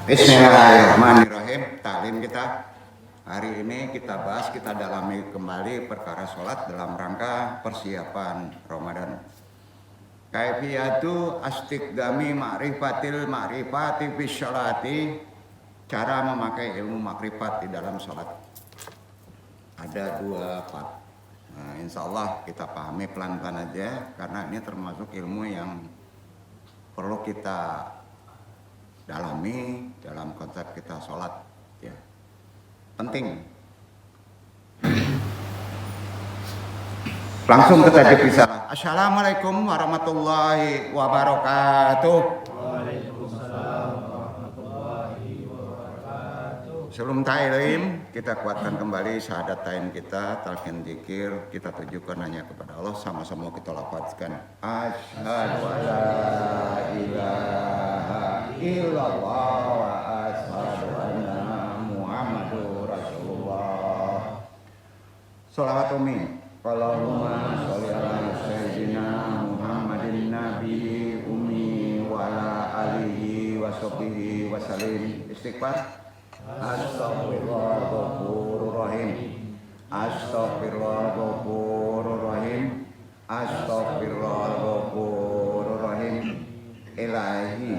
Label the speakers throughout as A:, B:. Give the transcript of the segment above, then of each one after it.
A: Bismillahirrahmanirrahim. Taklim kita hari ini kita bahas, kita dalami kembali perkara sholat dalam rangka persiapan Ramadan. Kaifiyatu astiqdami ma'rifatil ma'rifati fi sholati, cara memakai ilmu makrifat di dalam sholat. Ada dua part. Nah, insya Allah kita pahami pelan-pelan aja karena ini termasuk ilmu yang perlu kita dalami dalam konsep kita sholat, ya. Penting. Langsung kita bicara. Assalamualaikum warahmatullahi wabarakatuh.
B: Waalaikumsalam warahmatullahi wabarakatuh.
A: Sebelum ta'lim, kita kuatkan kembali syahadat kita, talqin zikir, kita tujukan hanya kepada Allah, sama-sama kita lafazkan. Asyhadu an la ilaha illallah wa asyhadu anna Muhammadur Rasulullah. Sholawat umi. Allahumma sholli ala sayyidina Muhammadin nabi ummi wa ala alihi wa sahbihi wa salim. Istighfar. Astaghfirullahaladzim. Astaghfirullahaladzim. Astaghfirullahaladzim. Ilahi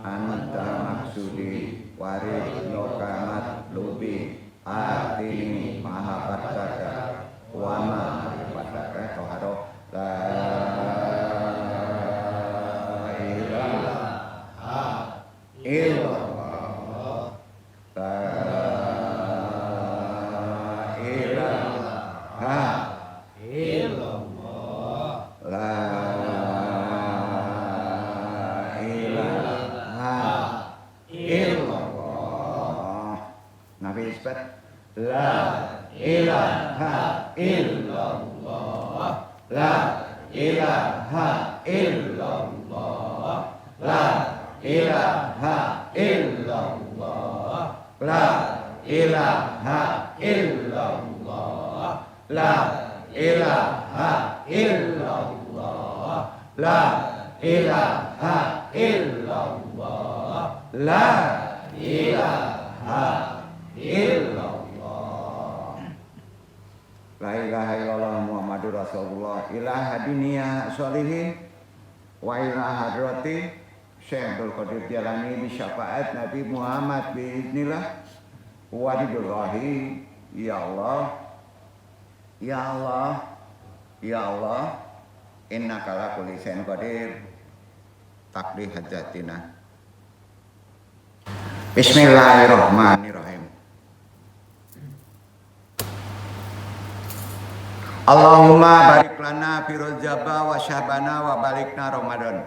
A: anta maksudi warid nokamat lubi atini mahabataka wama mahabataka toharo la ilaha illallah la ilaha illallah la Nabi isbat la ilaha illallah la ilaha illallah la ilaha illallah la ilaha illallah la ilaha illallah la ilaha illallah la ilaha illallah. La ilaha illallah Muhammadur Rasulullah. Ilaha dunia sholihin wa ilaha hadrati Syekh Abdul Qadir Jalani bi syafaat Nabi Muhammad biiznillah wa bidullahi. Ya Allah, ya Allah, ya Allah, innaka ala kulli syai'in qadir. Taqdi hajatina. Bismillahirrahmanirrahim. Allahumma barik lana fi Rajaba wa Sya'bana wa balikna Ramadan.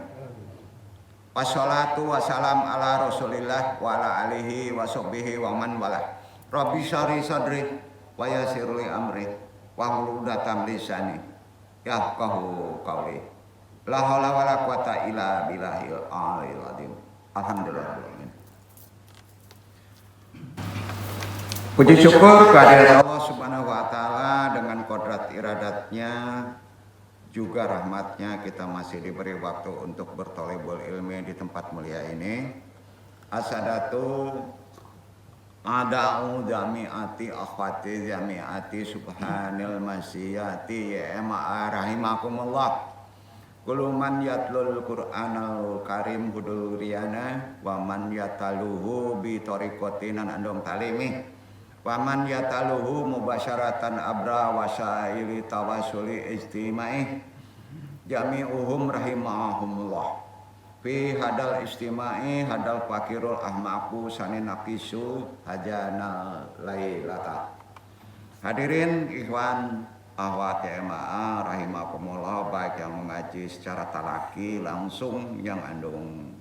A: Wassalatu wassalam ala Rasulillah wa ala alihi wa sahbihi wa man wala. Rabbi syari sadri wa yassir li amri wa hlul 'uqdatam lisani yafqahu qawli. La haula wala quwata illa billahil aliyil azim. Alhamdulillah. Puji syukur kehadirat Allah Subhanahu wa taala, dengan kodrat iradatnya juga rahmatnya kita masih diberi waktu untuk berthalabul ilmi di tempat mulia ini. Asadatu ada'u jami'ati akhwati jami'ati subhanil masiyati ya rahimakumullah. Kullu man yatlul Qur'anal Karim hudul riyana wa man yataluhu bi tariqatinan andong talimi. Waman yataluhu mubasyaratan abra wasaili tawasuli istimai jami'uhum rahimahumullah fi hadal istimai hadal fakirul ahmaku sanin naqisu hajana lailata. Hadirin ikhwan ahwat jamaah rahimakumullah, baik yang mengaji secara talaki langsung, yang andung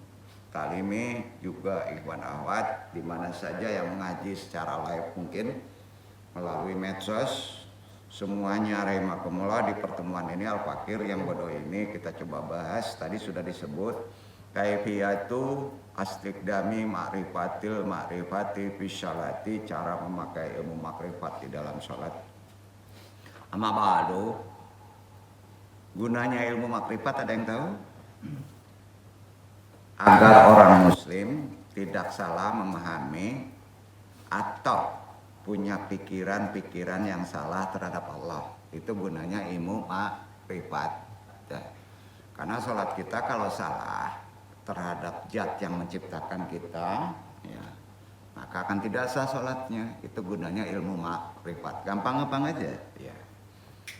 A: talimi, juga ikhwan ahwat di mana saja yang mengaji secara live mungkin melalui medsos, semuanya rahimakumullah. Di pertemuan ini Al-Fakir yang bodoh ini kita coba bahas, tadi sudah disebut kaifiyatu astiqdami ma'rifatil ma'rifati fi sholati, cara memakai ilmu makrifat di dalam sholat. Amma ba'du, gunanya ilmu makrifat ada yang tahu? Agar orang muslim tidak salah memahami atau punya pikiran-pikiran yang salah terhadap Allah. Itu gunanya ilmu makrifat. Ya. Karena sholat kita kalau salah terhadap zat yang menciptakan kita, ya, maka akan tidak sah sholatnya. Itu gunanya ilmu makrifat. Gampang-gampang aja. Ya.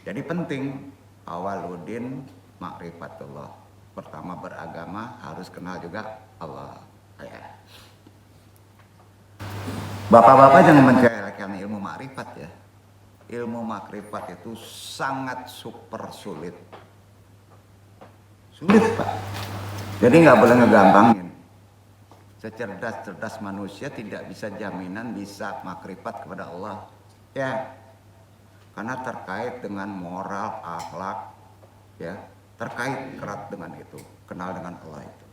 A: Jadi penting awaludin makrifatullah. Pertama beragama harus kenal juga Allah. Ya. Bapak-bapak jangan menceritakan ilmu makrifat ya. Ilmu makrifat itu sangat super sulit. Sulit Pak. Jadi nggak boleh ngegampangin. Secerdas-cerdas manusia tidak bisa jaminan bisa makrifat kepada Allah. Ya. Karena terkait dengan moral, akhlak, ya, terkait erat dengan itu, kenal dengan Allah itu.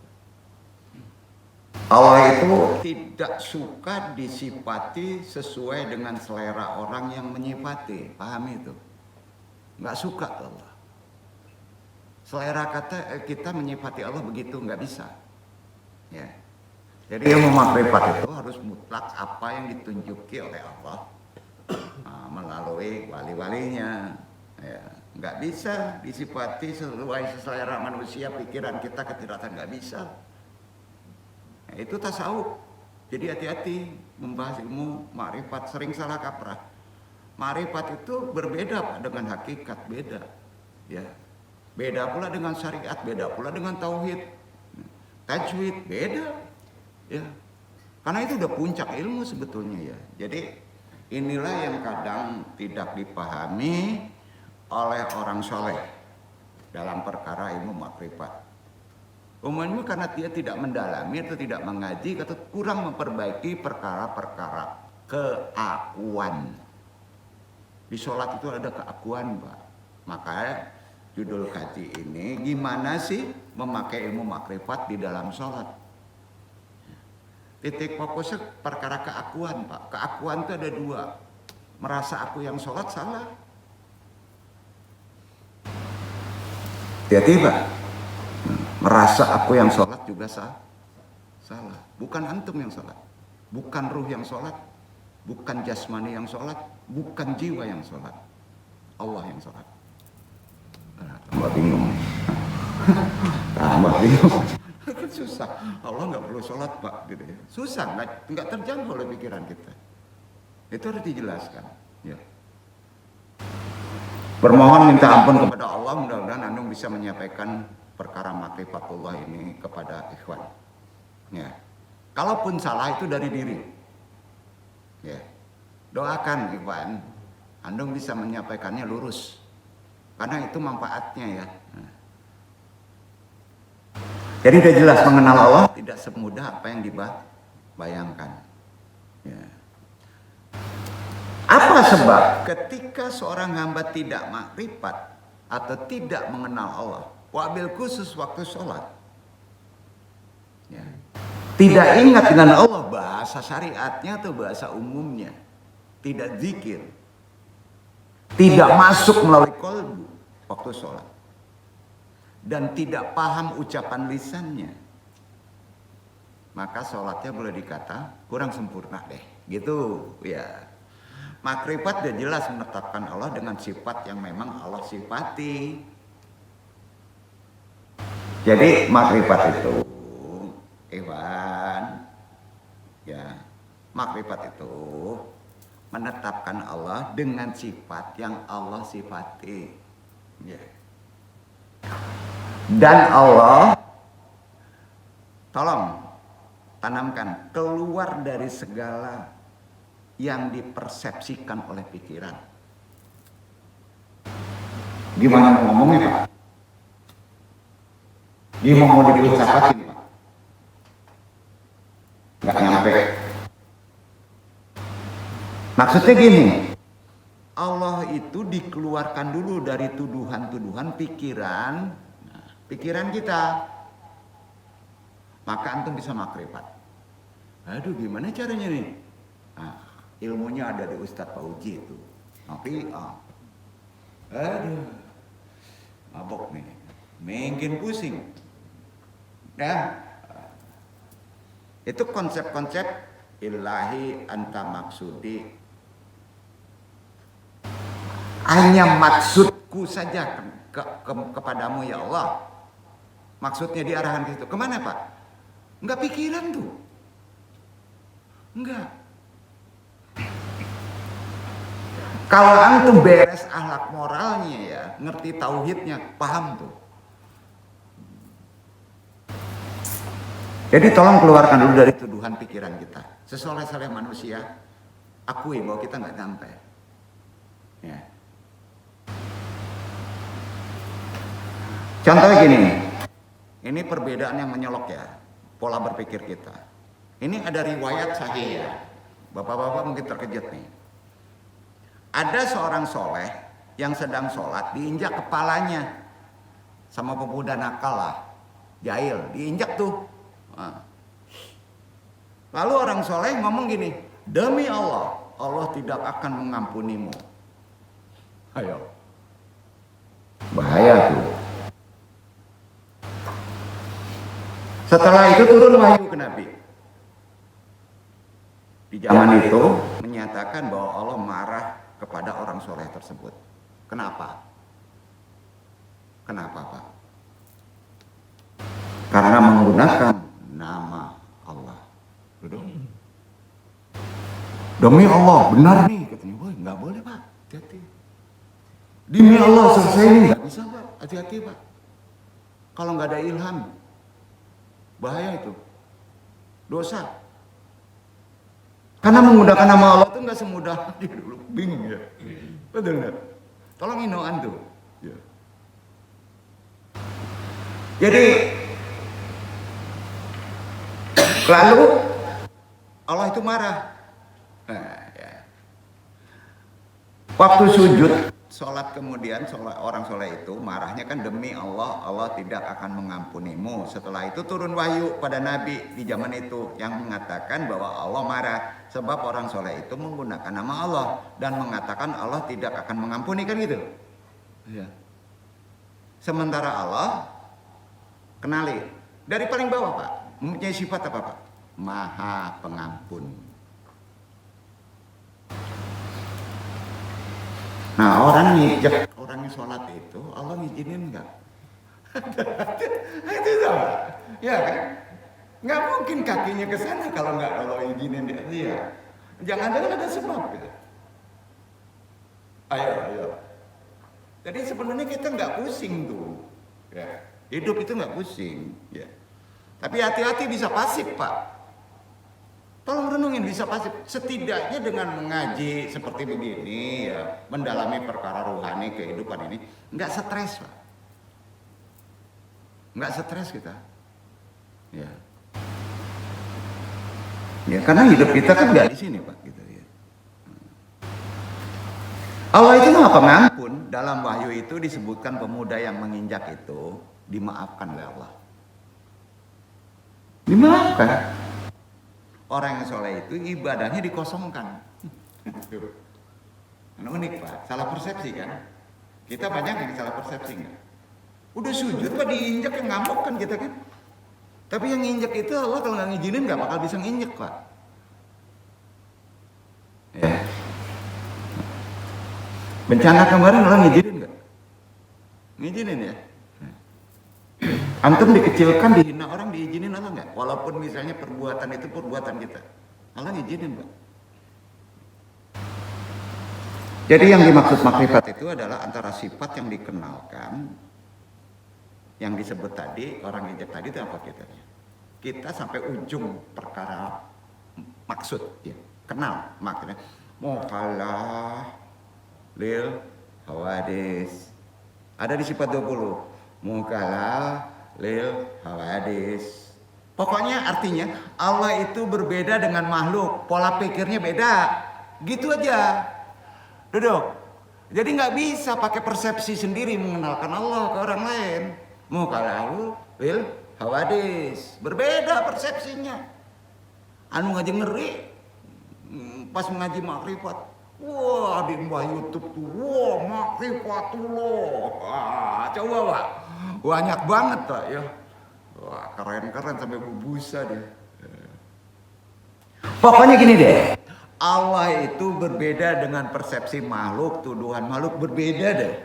A: Allah itu tidak suka disifati sesuai dengan selera orang yang menyifati, pahami itu? Nggak suka Allah. Selera kata kita menyifati Allah begitu nggak bisa. Ya. Jadi ilmu makrifat itu harus mutlak apa yang ditunjuki oleh Allah melalui wali-walinya. Ya. Nggak bisa disifati sesuai selera manusia, pikiran kita ketiratan nggak bisa. Nah, itu tasawuf. Jadi hati-hati membahas ilmu makrifat, sering salah kaprah. Makrifat itu berbeda dengan hakikat, beda. Ya. Beda pula dengan syariat, beda pula dengan tauhid. Tajwid beda. Ya. Karena itu udah puncak ilmu sebetulnya ya. Jadi inilah yang kadang tidak dipahami oleh orang soleh dalam perkara ilmu makrifat. Umumnya karena dia tidak mendalami atau tidak mengaji atau kurang memperbaiki perkara-perkara keakuan. Di sholat itu ada keakuan Pak. Makanya judul kaji ini gimana sih memakai ilmu makrifat di dalam sholat. Titik fokusnya perkara keakuan Pak. Keakuan itu ada dua. Merasa aku yang sholat salah. Tiba-tiba merasa aku yang sholat juga salah. Bukan antum yang sholat, bukan ruh yang sholat, bukan jasmani yang sholat, bukan jiwa yang sholat, Allah yang sholat. Tambah bingung. Tambah bingung. Susah. Allah nggak perlu sholat Pak, gitu ya. Susah, nggak terjangkau oleh pikiran kita. Itu harus dijelaskan. Ya. Bermohon minta ampun kepada Allah, mudah-mudahan antum bisa menyampaikan perkara makrifatullah ini kepada ikhwan. Ya. Kalaupun salah itu dari diri. Ya. Doakan ikhwan, antum bisa menyampaikannya lurus. Karena itu manfaatnya ya. Nah. Jadi udah jelas mengenal Allah tidak semudah apa yang dibayangkan. Ya. Apa sebab ketika seorang hamba tidak makrifat atau tidak mengenal Allah, wabil khusus waktu sholat, ya, tidak ingat dengan Allah, bahasa syariatnya atau bahasa umumnya, tidak zikir, tidak masuk melalui qalbu waktu sholat, dan tidak paham ucapan lisannya, maka sholatnya boleh dikata kurang sempurna deh, gitu ya. Makrifat dia jelas menetapkan Allah dengan sifat yang memang Allah sifati. Jadi makrifat itu, Iwan, ya, makrifat itu menetapkan Allah dengan sifat yang Allah sifati. Ya. Dan Allah, tolong tanamkan, keluar dari segala yang dipersepsikan oleh pikiran. Gimana mau ngomongnya Pak? Gimana mau diucapkan Pak? Nggak nyampe. Maksudnya gini, Allah itu dikeluarkan dulu dari tuduhan-tuduhan pikiran, pikiran kita. Maka antum bisa makrifat. Aduh gimana caranya nih? Nah, ilmunya ada di Ustadz Fauji itu. Tapi, aduh, mabok nih, makin pusing. Ya, Itu konsep-konsep ilahi anta maksudi. Hanya maksudku saja kepadamu ya Allah. Maksudnya diarahkan ke situ. Kemana Pak? Enggak pikiran tuh. Enggak. Kalau antum beres akhlak moralnya ya, ngerti tauhidnya, paham tuh. Jadi tolong keluarkan dulu dari tuduhan pikiran kita. Sesoleh-soleh manusia, akui bahwa kita nggak sampai. Ya. Contohnya gini, ini perbedaan yang menyolok ya, pola berpikir kita. Ini ada riwayat sahih ya, bapak-bapak mungkin terkejut nih. Ada seorang soleh yang sedang sholat, diinjak kepalanya sama pemuda nakal lah, jahil, diinjak tuh. Nah. Lalu orang soleh ngomong gini, demi Allah, Allah tidak akan mengampunimu. Ayo, bahaya tuh. Setelah itu turun wahyu ke Nabi. Di zaman itu menyatakan bahwa Allah marah kepada orang soleh tersebut. Kenapa? Kenapa Pak? Karena menggunakan nama Allah. Duduk. Demi Allah, benar nih katanya. Wah, nggak boleh Pak, hati-hati. Demi Allah selesai ini nggak bisa Pak, hati-hati Pak. Kalau nggak ada ilham, bahaya itu, dosa. Karena menggunakan nama Allah itu nggak semudah dulu, bingung ya. Betul nggak? Tolong inoan tuh. Ya. Jadi lalu Allah itu marah. Nah, ya. Waktu sujud, sholat kemudian orang soleh itu marahnya kan demi Allah, Allah tidak akan mengampunimu. Setelah itu turun wahyu pada Nabi di zaman itu yang mengatakan bahwa Allah marah sebab orang soleh itu menggunakan nama Allah dan mengatakan Allah tidak akan mengampuni, kan gitu. Ya. Sementara Allah, kenali dari paling bawah Pak, mempunyai sifat apa Pak? Maha pengampun. Nah orang ngijek, orang yang sholat itu Allah ngizinin enggak? Itu sama, ya kan? Nggak mungkin kakinya ke sana kalau nggak Allah izinin dia. Iya. Jangan-jangan ada sebab gitu. Ayo. Jadi sebenarnya kita nggak pusing tuh. Ya. Hidup itu nggak pusing. Ya. Tapi hati-hati bisa pasif Pak. Tolong renungin, bisa pasif. Setidaknya dengan mengaji seperti begini, ya, mendalami perkara rohani kehidupan ini, nggak stres Pak. Nggak stres kita. Ya. Ya, karena hidup kita kan nggak di sini Pak, gitu ya. Allah itu Maha Pengampun. Dalam wahyu itu disebutkan pemuda yang menginjak itu dimaafkan oleh Allah. Dimaafkan. Orang yang soleh itu ibadahnya dikosongkan. Unik Pak, salah persepsi kan? Kita banyak yang salah persepsi nggak? Udah sujud Pak diinjak yang ngamuk kan kita kan? Tapi yang nginjek itu Allah kalau nggak ngizinin nggak bakal bisa nginjek Pak. Ya. Bencana kemarin Allah ngizinin nggak? Ngizinin ya. Antum dikecilkan, dihina orang, diizinin Allah nggak? Walaupun misalnya perbuatan itu perbuatan kita, Allah ngizinin Pak. Jadi yang dimaksud makrifat itu adalah antara sifat yang dikenalkan, yang disebut tadi, orang injek tadi itu apa kitanya? Kita sampai ujung perkara maksud, ya, kenal maknanya. Mukalah lil hawadis. Ada di sifat 20. Mukalah lil hawadis. Pokoknya artinya Allah itu berbeda dengan makhluk, pola pikirnya beda. Gitu aja. Duduk. Jadi nggak bisa pakai persepsi sendiri mengenalkan Allah ke orang lain. Mukalah lil hawadis. Berbeda persepsinya. Anu ngaji ngeri. Pas mengaji makrifat. Wah, di YouTube tuh. Wah, makrifatullah. Wah, coba Pak. Banyak banget Pak ya. Wah, keren-keren sampai berbusa deh. Pokoknya gini deh, Allah itu berbeda dengan persepsi makhluk, tuduhan makhluk berbeda deh.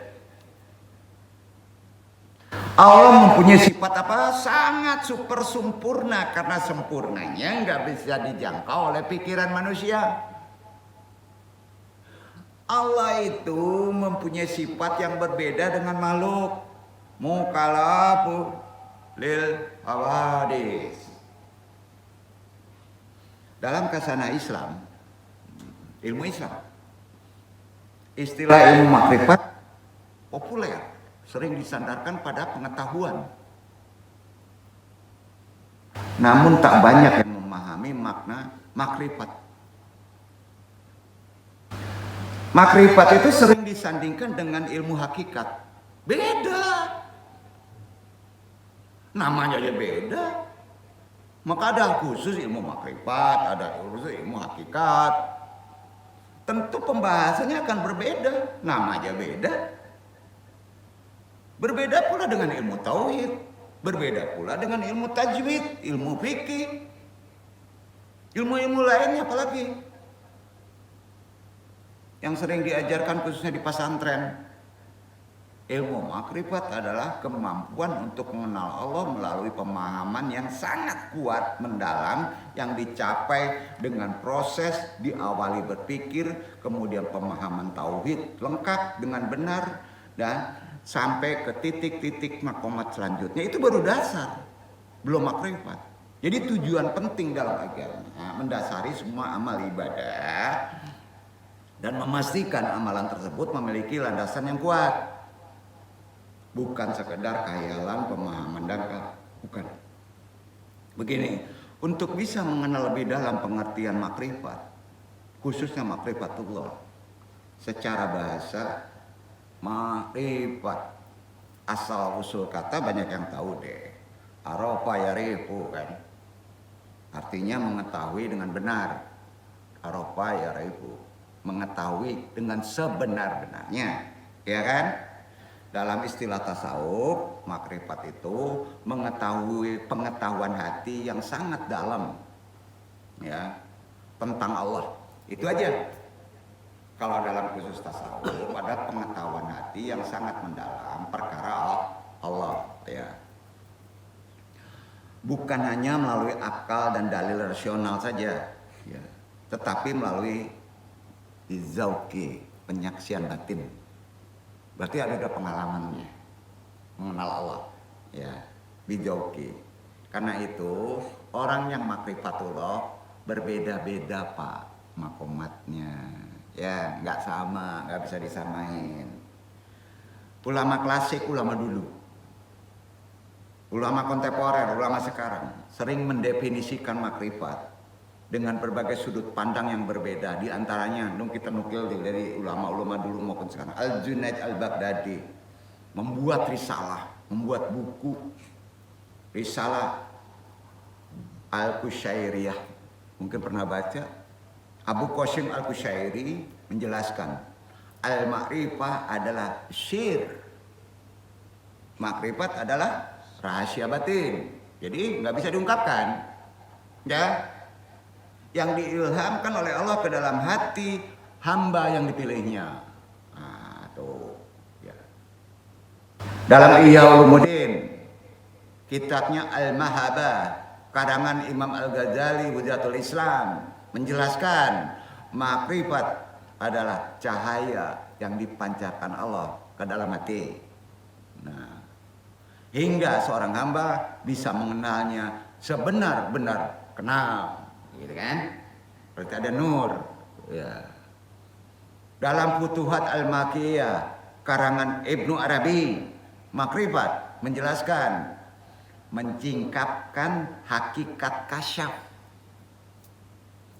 A: Allah mempunyai sifat apa? Sangat super sempurna, karena sempurnanya nggak bisa dijangkau oleh pikiran manusia. Allah itu mempunyai sifat yang berbeda dengan makhluk. Mukalafu lil hawadis. Dalam kasana Islam, ilmu Islam, istilah ilmu makrifat populer, sering disandarkan pada pengetahuan. Namun tak banyak yang memahami makna makrifat. Makrifat itu sering disandingkan dengan ilmu hakikat. Beda. Namanya aja beda. Maka ada khusus ilmu makrifat, ada khusus ilmu hakikat. Tentu pembahasannya akan berbeda. Namanya beda. Berbeda pula dengan ilmu tauhid, berbeda pula dengan ilmu tajwid, ilmu fikih, ilmu-ilmu lainnya apalagi yang sering diajarkan khususnya di pesantren. Ilmu makrifat adalah kemampuan untuk mengenal Allah melalui pemahaman yang sangat kuat, mendalam, yang dicapai dengan proses diawali berpikir, kemudian pemahaman tauhid lengkap dengan benar, dan sampai ke titik-titik makomat selanjutnya. Itu baru dasar, belum makrifat. Jadi tujuan penting dalam agama mendasari semua amal ibadah dan memastikan amalan tersebut memiliki landasan yang kuat. Bukan sekedar khayalan, pemahaman dangkal, bukan. Begini, untuk bisa mengenal lebih dalam pengertian makrifat, khususnya makrifatullah, secara bahasa makrifat, asal usul kata banyak yang tahu deh. Arafa yarifu kan, artinya mengetahui dengan benar. Arafa yarifu, mengetahui dengan sebenar-benarnya, ya kan? Dalam istilah tasawuf, makrifat itu mengetahui pengetahuan hati yang sangat dalam, ya, tentang Allah. Itu aja. Kalau dalam khusus tasawuf ada pengetahuan hati yang sangat mendalam perkara Allah, ya. Bukan hanya melalui akal dan dalil rasional saja, ya, tetapi melalui izauki, penyaksian batin. Berarti ada pengalamannya mengenal Allah, ya, bijauki. Karena itu orang yang makrifatullah berbeda-beda Pak makomatnya, ya, nggak sama, nggak bisa disamain. Ulama klasik, ulama dulu, ulama kontemporer, ulama sekarang sering mendefinisikan makrifat dengan berbagai sudut pandang yang berbeda. Di antaranya, kita nukil dari ulama-ulama dulu maupun sekarang. Al-Junaid Al-Baghdadi membuat risalah, membuat buku risalah Al-Qusyairiyah. Mungkin pernah baca. Abu Qasim Al-Qusyairi menjelaskan Al-Ma'rifah adalah syir. Makrifat adalah rahasia batin. Jadi nggak bisa diungkapkan, ya. Yang diilhamkan oleh Allah ke dalam hati hamba yang dipilihnya. Nah, tuh, ya. Dalam Ihya Ulumuddin, kitabnya Al-Mahabah, karangan Imam Al-Ghazali Hujjatul Islam, menjelaskan makrifat adalah cahaya yang dipancarkan Allah ke dalam hati. Nah, hingga seorang hamba bisa mengenalnya sebenar-benar kenal. Gitu kan? Berarti ada nur, ya. Dalam Futuhat Al-Makkiyah karangan Ibnu Arabi, makrifat menjelaskan mencingkapkan hakikat kasyaf,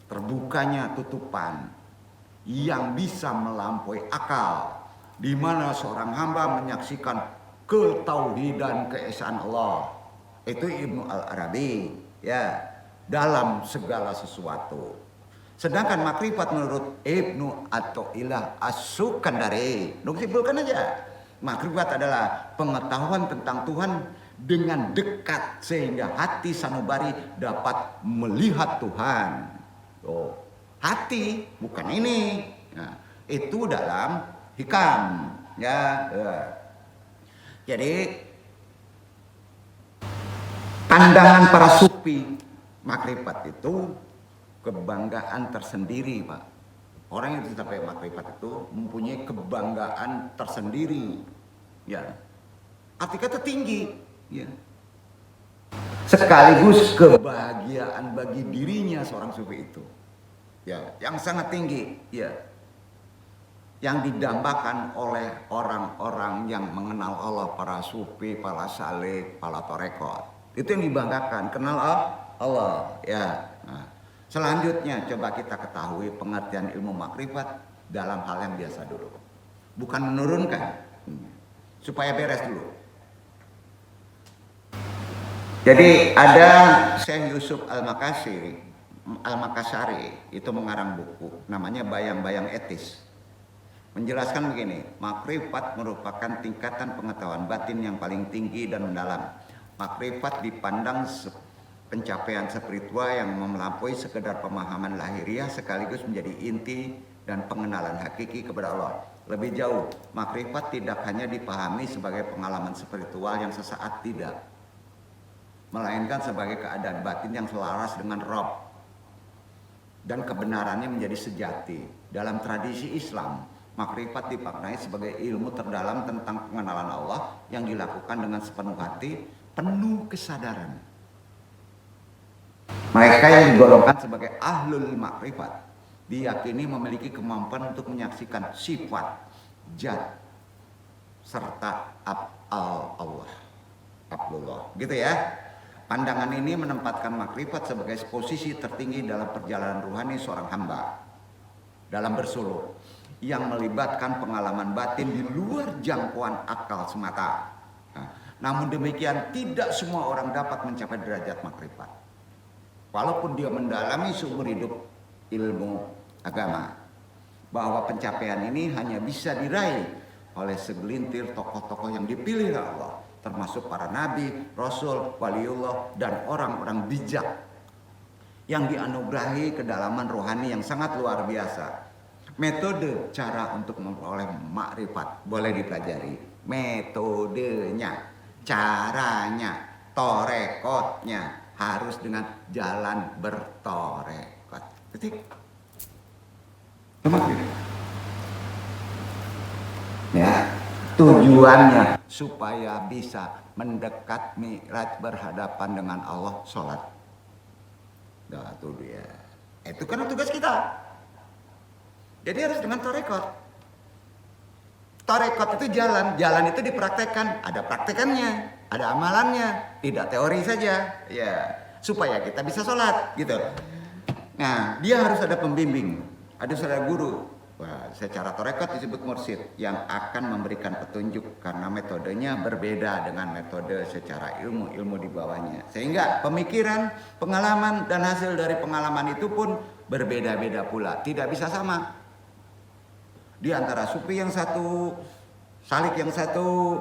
A: terbukanya tutupan yang bisa melampaui akal, di mana seorang hamba menyaksikan ketauhidan keesaan Allah. Itu Ibnu Al-Arabi, ya, dalam segala sesuatu. Sedangkan makrifat menurut Ibnu Athaillah As-Sukandari, simpulkan aja, makrifat adalah pengetahuan tentang Tuhan dengan dekat sehingga hati sanubari dapat melihat Tuhan. Oh, hati bukan ini. Nah, itu dalam hikam, ya. Jadi pandangan para sufi makrifat itu kebanggaan tersendiri, Pak. Orang yang mencapai makrifat itu mempunyai kebanggaan tersendiri, ya. Arti kata tinggi, ya. Sekaligus kebahagiaan bagi dirinya seorang sufi itu, ya, yang sangat tinggi, ya. Yang didambakan oleh orang-orang yang mengenal Allah, para sufi, para salik, para torekot. Itu yang dibanggakan, kenal Allah, ya. Nah, selanjutnya coba kita ketahui pengertian ilmu makrifat dalam hal yang biasa dulu. Bukan menurunkan, supaya beres dulu. Jadi ada Syekh Yusuf Al-Makassari itu mengarang buku namanya Bayang-Bayang Etis. Menjelaskan begini, makrifat merupakan tingkatan pengetahuan batin yang paling tinggi dan mendalam. Makrifat dipandang pencapaian spiritual yang melampaui sekedar pemahaman lahiriah sekaligus menjadi inti dan pengenalan hakiki kepada Allah. Lebih jauh, makrifat tidak hanya dipahami sebagai pengalaman spiritual yang sesaat, tidak, melainkan sebagai keadaan batin yang selaras dengan Rabb dan kebenarannya menjadi sejati. Dalam tradisi Islam, makrifat dimaknai sebagai ilmu terdalam tentang pengenalan Allah yang dilakukan dengan sepenuh hati, penuh kesadaran. Mereka yang digolongkan sebagai ahlul makrifat diyakini memiliki kemampuan untuk menyaksikan sifat, zat, serta Allah. Abdullah, gitu ya. Pandangan ini menempatkan makrifat sebagai posisi tertinggi dalam perjalanan ruhani seorang hamba dalam bersuluk, yang melibatkan pengalaman batin di luar jangkauan akal semata. Namun demikian, tidak semua orang dapat mencapai derajat makrifat walaupun dia mendalami seumur hidup ilmu agama. Bahwa pencapaian ini hanya bisa diraih oleh segelintir tokoh-tokoh yang dipilih oleh Allah, termasuk para nabi, rasul, waliullah, dan orang-orang bijak yang dianugerahi kedalaman rohani yang sangat luar biasa. Metode cara untuk memperoleh makrifat boleh dipelajari. Metodenya, caranya, torekotnya harus dengan jalan bertorekot. Ketik. Ya, tujuannya supaya bisa mendekat mi'raj berhadapan dengan Allah, sholat. Nah, itu dia. Itu kan tugas kita. Jadi harus dengan torekot. Torekot itu jalan itu dipraktekkan, ada praktekannya, ada amalannya, tidak teori saja, ya, supaya kita bisa sholat, gitu. Nah, dia harus ada pembimbing, ada guru. Wah, secara torekot disebut mursyid yang akan memberikan petunjuk karena metodenya berbeda dengan metode secara ilmu di bawahnya. Sehingga pemikiran, pengalaman, dan hasil dari pengalaman itu pun berbeda-beda pula, tidak bisa sama. Di antara sufi yang satu, salik yang satu,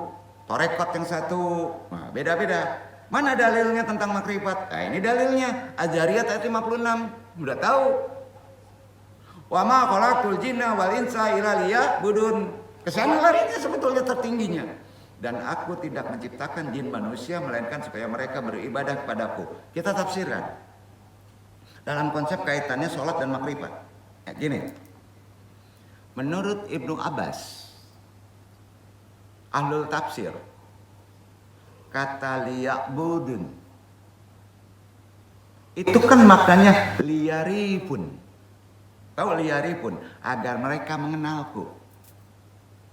A: torekot yang satu, nah, beda-beda. Mana dalilnya tentang makrifat? Nah, ini dalilnya, Ajariyat ayat 56, udah tahu. Wa ma khalaqtul jinna wal insa illa liya'budun. Kesana larinya sebetulnya tertingginya. Dan aku tidak menciptakan jin manusia melainkan supaya mereka beribadah kepadaku. Kita tafsirkan dalam konsep kaitannya sholat dan makrifat. Gini. Menurut Ibnu Abbas, ahlul tafsir, kata liya'budun itu kan maknanya liyarifun. Tahu liyarifun, agar mereka mengenalku.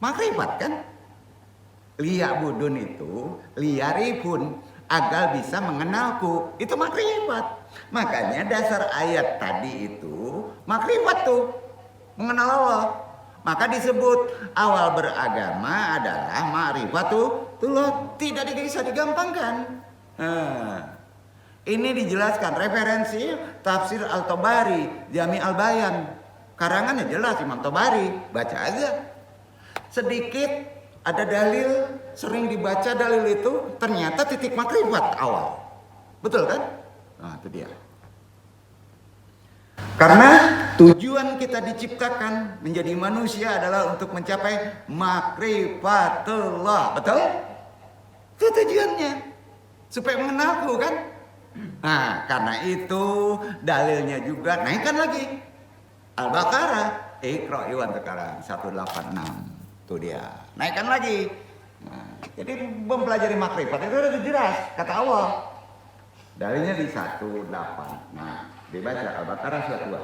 A: Makrifat kan? Liya'budun itu liyarifun, agar bisa mengenalku. Itu makrifat. Makanya dasar ayat tadi itu makrifat tuh, mengenal Allah. Maka disebut awal beragama adalah ma'rifatullah, tidak bisa digampangkan. Ini dijelaskan referensi tafsir Al-Tabari, Jami Al-Bayan. Karangannya jelas Imam Tabari, baca aja. Sedikit ada dalil, sering dibaca dalil itu ternyata titik makrifat awal. Betul kan? Nah, itu dia. Karena tujuan kita diciptakan menjadi manusia adalah untuk mencapai makrifatullah. Betul? Itu tujuannya. Supaya mengenalku kan? Nah, karena itu dalilnya juga naikkan lagi. Al-Baqarah, Iqra iwan sekarang 186. Itu dia. Naikkan lagi. Nah, jadi mempelajari makrifat itu sudah jelas kata Allah. Dalilnya di 18. Nah, dibaca Al-Baqarah surat 2.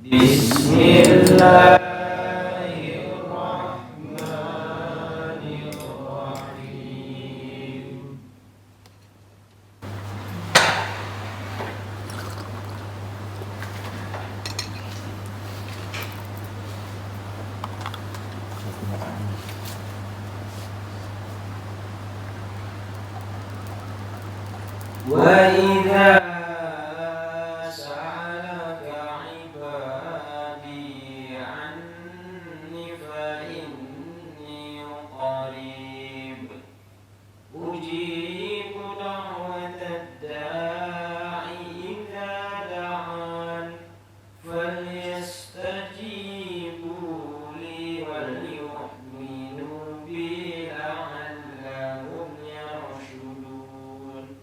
B: Bismillahirrahmanirrahim. وإذا سألك عبادي عني فإني قريب أجيب دعوة الداع إذا دعان فليستجيبوا لي وليؤمنوا بي لعلهم يرشدون.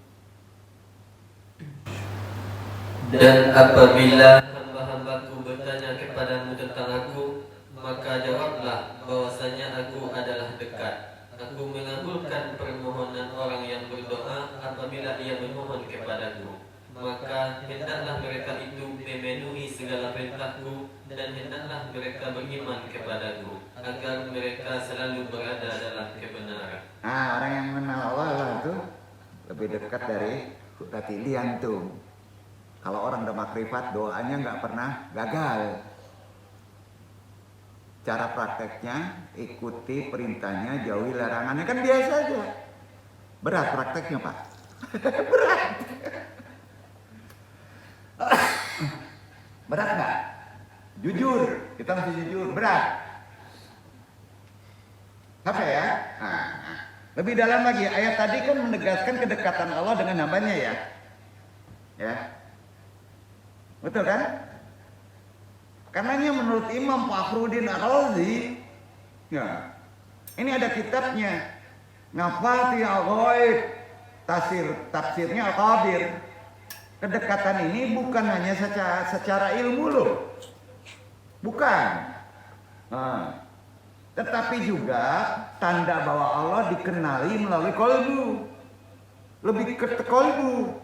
C: Dan apabila hamba-hambaku bertanya kepadamu tentang aku, maka jawablah bahwasanya aku adalah dekat. Aku mengabulkan permohonan orang yang berdoa apabila ia memohon kepadaku. Maka hendaklah mereka itu memenuhi segala perintahku, dan hendaklah mereka beriman kepadaku, agar mereka selalu berada dalam kebenaran.
A: Nah, orang yang mengenal Allah itu lebih dekat dari hati liantum. Kalau orang udah makrifat, doanya nggak pernah gagal. Cara prakteknya, ikuti perintahnya, jauhi larangannya, kan biasa aja. Berat prakteknya, Pak. Berat. Berat nggak? Jujur, kita mesti jujur. Berat. Apa ya? Nah, lebih dalam lagi, ayat tadi kan menegaskan kedekatan Allah dengan hambanya ya. Ya. Betul kan? Karenanya menurut Imam Fakhruddin Ar-Razi, ya, ini ada kitabnya, Nafati Al-Ghaib, tafsirnya Al-Qadir. Kedekatan ini bukan hanya secara ilmu loh, bukan. Nah, tetapi juga tanda bahwa Allah dikenali melalui kolbu, lebih ke kolbu.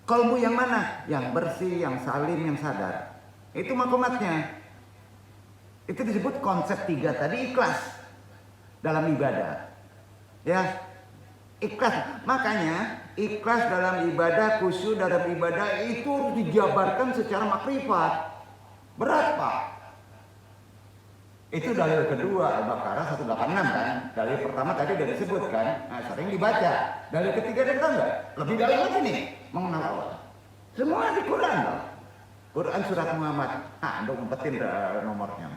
A: Kolbu yang mana? Yang bersih, yang salim, yang sadar. Itu makomatnya. Itu disebut konsep 3 tadi, ikhlas dalam ibadah. Ya, ikhlas. Makanya ikhlas dalam ibadah, khusyuk dalam ibadah itu harus dijabarkan secara makrifat. Berat, Pak. Itu dalil kedua Al-Baqarah 186 kan. Dalil pertama tadi udah disebut kan. Nah, sering dibaca. Dalil ketiga dan enggak? Lebih dalam lagi nih mengenal Allah. Semua di Quran loh. Quran surat Muhammad. Anda umpetin nomornya.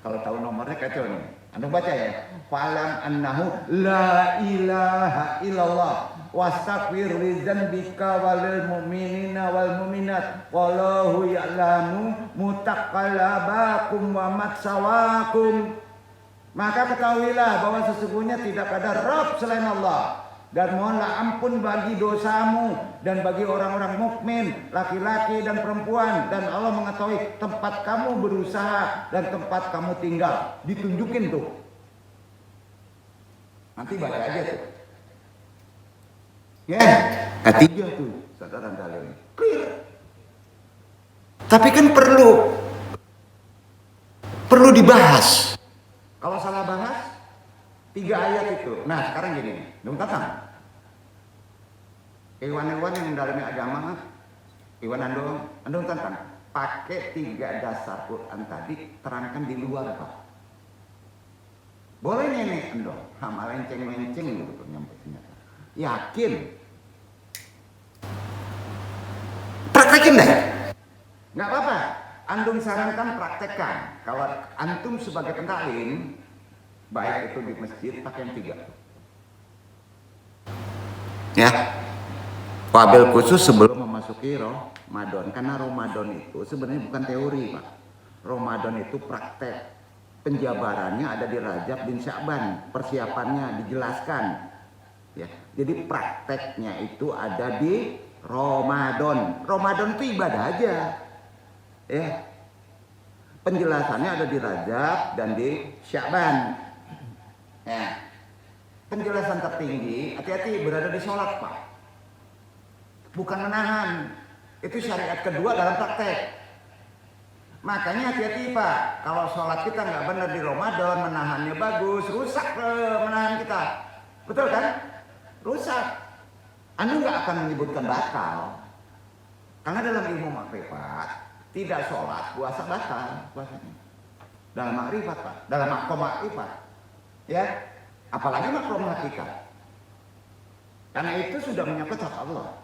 A: Kalau tahu nomornya kacau nih. Anda baca ya. Falam annahu la ilaha illallah wastaghfir li dzambika walil mu'minina wal mu'minat wallahu ya'lamu mutaqallabakum wa matsawakum. Maka ketahuilah bahwa sesungguhnya tidak ada Rabb selain Allah, dan mohonlah ampun bagi dosamu dan bagi orang-orang mukmin, laki-laki dan perempuan, dan Allah mengetahui tempat kamu berusaha dan tempat kamu tinggal. Ditunjukin tuh. Nanti baca aja tuh. Ya, ketiga tuh saudara dalilnya. Clear. Tapi kan perlu dibahas. Kalau salah bahas 3 ayat itu. Nah, sekarang gini, dong tatang. Iwan-iwan yang dalamnya agama, Iwan andong tantang. Pakai 3 dasar Quran tadi, terangkan di luar Pak. Boleh nih andong, sama lenceng-lenceng gitu nyampe ternyata. Yakin? Praktekin deh. Nggak apa-apa. Antum sarankan praktekkan. Kalau antum sebagai pentaklim, baik itu di masjid pakai yang 3. Ya. Wabil khusus sebelum memasuki Ramadan, karena Ramadan itu sebenarnya bukan teori, Pak. Ramadan itu praktek. Penjabarannya ada di Rajab bin Sya'ban, persiapannya dijelaskan. Ya, jadi prakteknya itu ada di Ramadan. Ramadan itu ibadah aja. Ya. Penjelasannya ada di Rajab dan di Sya'ban. Ya. Penjelasan tertinggi, hati-hati berada di sholat, Pak. Bukan menahan. Itu syariat kedua dalam praktek. Makanya hati-hati, Pak. Kalau sholat kita nggak benar di Ramadan, menahannya bagus, rusak menahan kita. Betul kan? Rusak. Anda nggak akan menyebutkan batal. Karena dalam ilmu makrifat, tidak sholat, puasa batal. Puasanya. Dalam makrifat, Pak. Dalam makom makrifat. Ya. Apalagi makom hakikat. Karena itu sudah menyangkut hak Allah.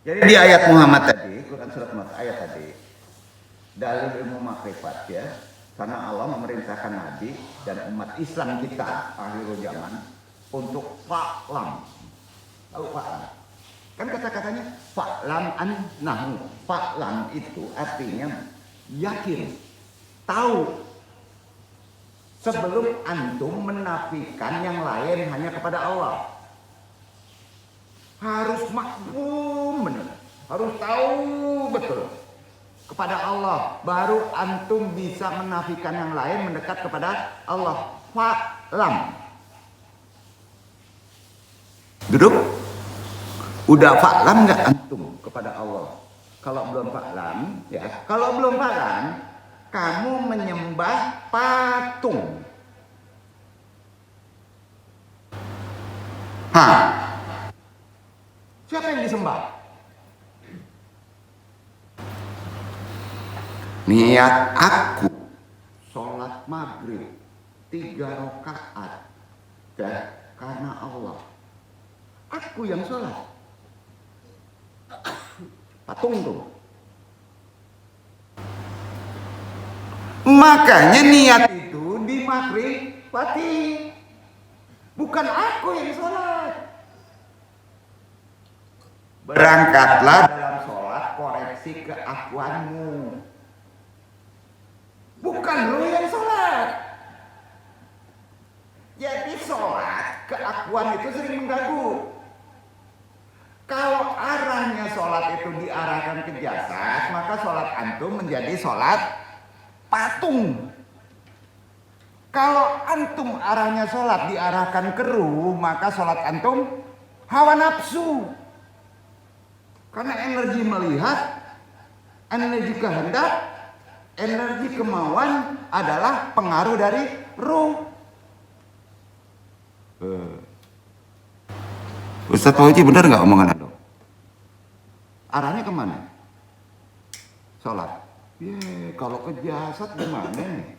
A: Jadi di ayat Muhammad tadi, Quran surat Muhammad ayat tadi, dalil ilmu makrifat ya, karena Allah memerintahkan Nabi dan umat Islam kita akhir zaman untuk fa'lam. Tahu fa'lam? Kan kata-katanya fa'lam annahu. Fa'lam itu artinya yakin, tahu. Sebelum antum menafikan yang lain hanya kepada Allah. Harus makmum benar, harus tahu betul kepada Allah, baru antum bisa menafikan yang lain mendekat kepada Allah. Fa'lam. Duduk. Udah fa'lam nggak antum kepada Allah? Kalau belum fa'lam, ya. Kalau belum fa'lam, kamu menyembah patung. Siapa yang disembah? Niat aku sholat maghrib 3 rakaat karena Allah. Aku yang sholat. Patung tuh. Makanya niat itu di maghrib pati. Bukan aku yang sholat. Berangkatlah dalam sholat koreksi keakuanmu. Bukan lu yang sholat. Jadi sholat keakuan itu sering mengganggu. Kalau arahnya sholat itu diarahkan ke jasad, maka sholat antum menjadi sholat patung. Kalau antum arahnya sholat diarahkan ke ruh, maka sholat antum hawa nafsu. Karena energi melihat, energi kehendak, energi kemauan adalah pengaruh dari ruh. Ustadz Fauzi benar nggak omongan Anda? Arahnya kemana? Sholat. Kalau ke jasad gimana nih?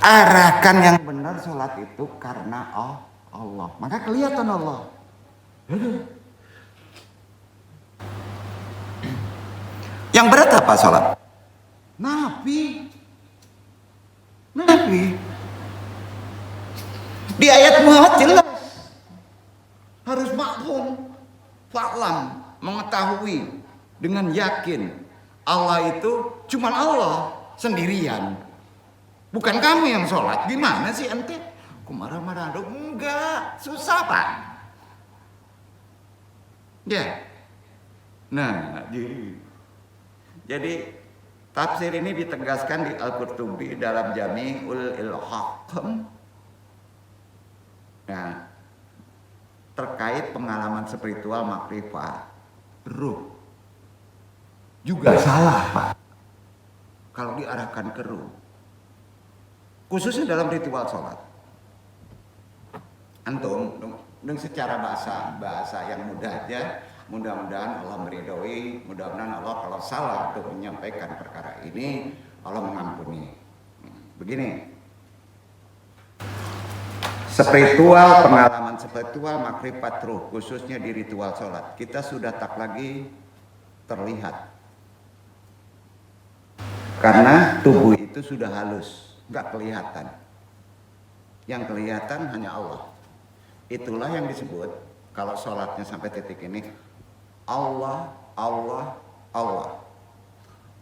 A: Arahkan yang benar sholat itu karena Allah. Maka kelihatan Allah. Yang berat apa sholat? Nabi. Di ayat Muhammad jelas. Harus makmum. Fa'lam. Mengetahui. Dengan yakin. Allah itu cuma Allah. Sendirian. Bukan kamu yang sholat. Gimana sih ente? Aku marah-marah. Enggak. Susah, Pak. Ya. Nah, jadi tafsir ini ditegaskan di Al-Qurtubi dalam Jami'ul Ilham. Nah, terkait pengalaman spiritual makrifat ruh juga salah, Pak. Kalau diarahkan ke ruh, khususnya dalam ritual sholat. Antum dengan secara bahasa yang mudah aja. Mudah-mudahan Allah meridhoi, mudah-mudahan Allah kalau salah untuk menyampaikan perkara ini, Allah mengampuni. Begini, spiritual, pengalaman spiritual makrifat ruh, khususnya di ritual sholat. Kita sudah tak lagi terlihat. Karena tubuh itu sudah halus, nggak kelihatan. Yang kelihatan hanya Allah. Itulah yang disebut kalau sholatnya sampai titik ini, Allah, Allah, Allah.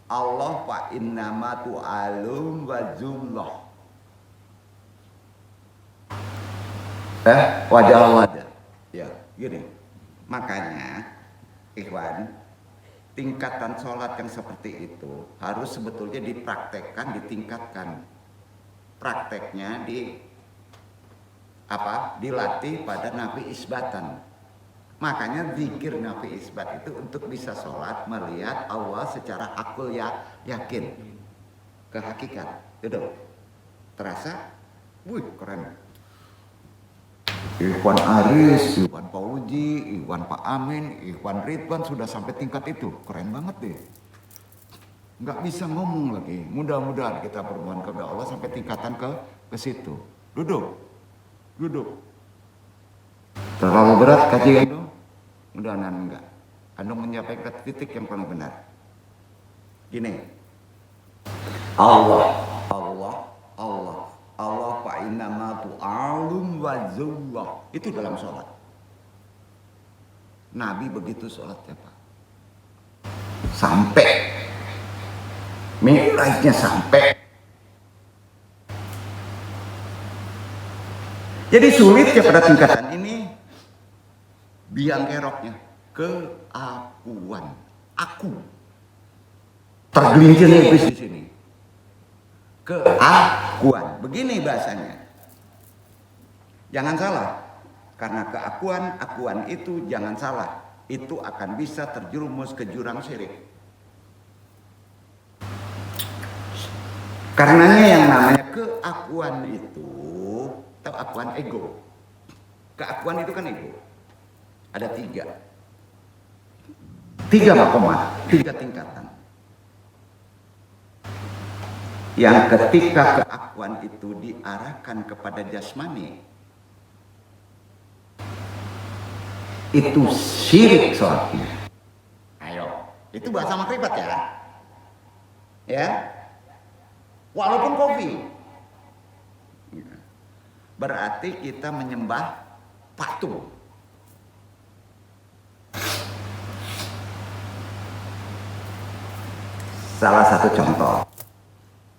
A: Allah fa innama tu'alum wa zullah. Wajah Allah aja. Ya, gini. Makanya, ikhwan, tingkatan sholat yang seperti itu harus sebetulnya dipraktekkan, ditingkatkan. Prakteknya dilatih pada nafi isbatan. Makanya zikir nafi isbat itu untuk bisa sholat melihat Allah secara akul yakin ke hakikat. Itu terasa, wih keren. Ikhwan Aris, Ikhwan Pauji, Ikhwan Pak Amin, Ikhwan Ridwan sudah sampai tingkat itu, keren banget deh. Nggak bisa ngomong lagi. Mudah-mudahan kita bermohon kepada Allah sampai tingkatan ke situ. Duduk. Terlalu berat kajian itu? Mudah-mudahan enggak. Anda menyampaikan titik yang paling benar. Gini. Allah fa innama tu'alum wa zullah. Itu dalam sholat. Nabi begitu sholatnya Pak. Sampai Mi'rajnya sampai. Jadi sulitnya pada tingkatan ini biang keroknya keakuan. Aku tergelincir iblis di sini. Keakuan. Begini bahasanya. Jangan salah. Karena akuan itu jangan salah. Itu akan bisa terjerumus ke jurang syirik. Karenanya yang namanya keakuan itu, atau akuan ego. Keakuan itu kan ego. Ada 3 makomat, 3 tingkatan. Yang ketika keakuan itu diarahkan kepada jasmani, itu syirik sholatnya. Ayo, itu bahasa makrifat ya. Ya, walaupun kopi. Berarti kita menyembah patung. Salah satu contoh.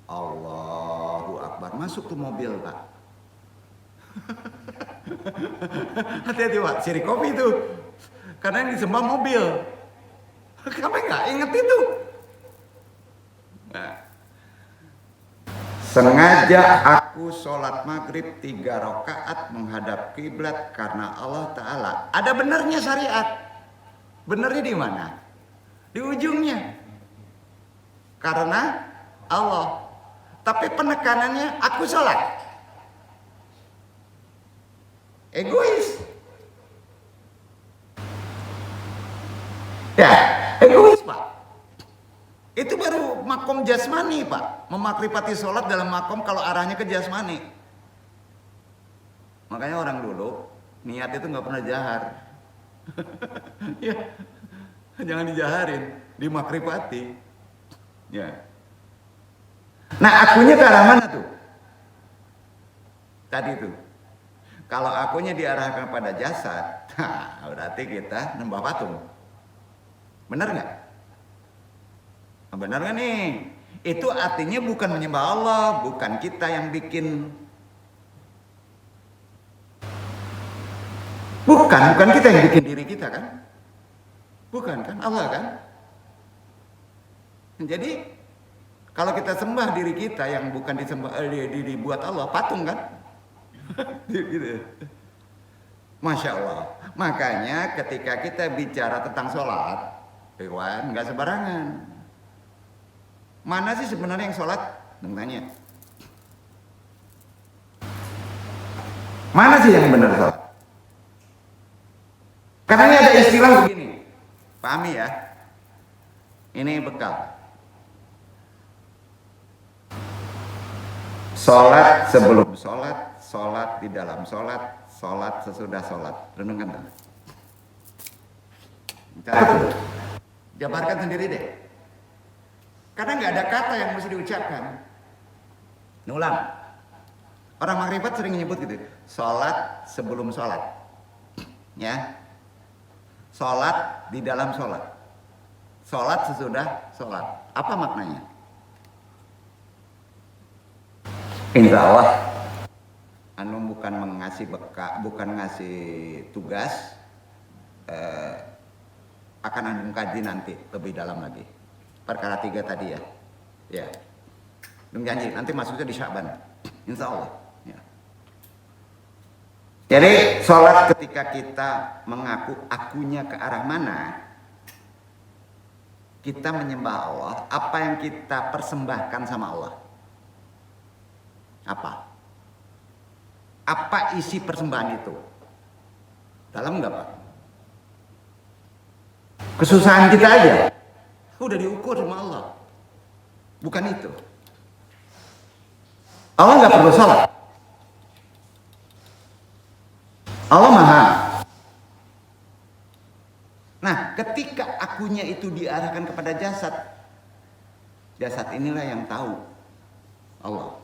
A: Allahu Akbar. Masuk tuh mobil Pak. Hati-hati Pak, syirik kopi itu. Karena yang disembah mobil. Kamu nggak inget itu? Nah. Sengaja aku sholat maghrib 3 rakaat menghadap kiblat karena Allah Ta'ala. Ada benernya syariat. Benernya di mana? Di ujungnya. Karena Allah. Tapi penekanannya aku sholat. Egois. Ya, egois Pak. Itu baru makom jasmani Pak. Memakrifati sholat dalam makom kalau arahnya ke jasmani. Makanya orang dulu niat itu nggak pernah jahar. Ya, jangan dijaharin, dimakrifati. Ya. Nah akunya ke arah mana tuh? Tadi tuh. Kalau akunya diarahkan pada jasad, berarti kita nembah patung. Benar nggak? Benar nggak nih? Itu artinya bukan menyembah Allah, bukan kita yang bikin. Bukan kita yang bikin diri kita kan? Bukan kan? Allah kan? Jadi kalau kita sembah diri kita yang bukan disembah dibuat Allah, patung kan? Gitu. Masya Allah. Makanya ketika kita bicara tentang sholat, Iwan nggak sembarangan. Mana sih sebenarnya yang sholat? Tanya. Mana sih yang benar sholat? Karena ini ada istilah begini. Pahami ya. Ini bekal. Sholat sebelum sholat, sholat di dalam sholat, sholat sesudah sholat. Renungkan dulu. Catat dulu. Jabarkan sendiri deh. Karena nggak ada kata yang mesti diucapkan. Ulang. Orang makrifat sering menyebut gitu. Sholat sebelum sholat. Ya. Sholat di dalam sholat. Sholat sesudah sholat. Apa maknanya? Insya Allah bukan mengasih bukan ngasih tugas, akan antum kaji nanti lebih dalam lagi. Perkara 3 tadi ya. Ya. Belum janji, nanti masuknya di Sya'ban. Insya Allah. Ya. Jadi sholat ketika kita mengaku akunya ke arah mana, kita menyembah Allah, apa yang kita persembahkan sama Allah? Apa isi persembahan itu? Dalam enggak, Pak? Kesusahan kita aja udah diukur sama Allah. Bukan itu. Allah nggak perlu sholat. Allah maha. Nah, ketika akunya itu diarahkan kepada jasad, jasad inilah yang tahu Allah.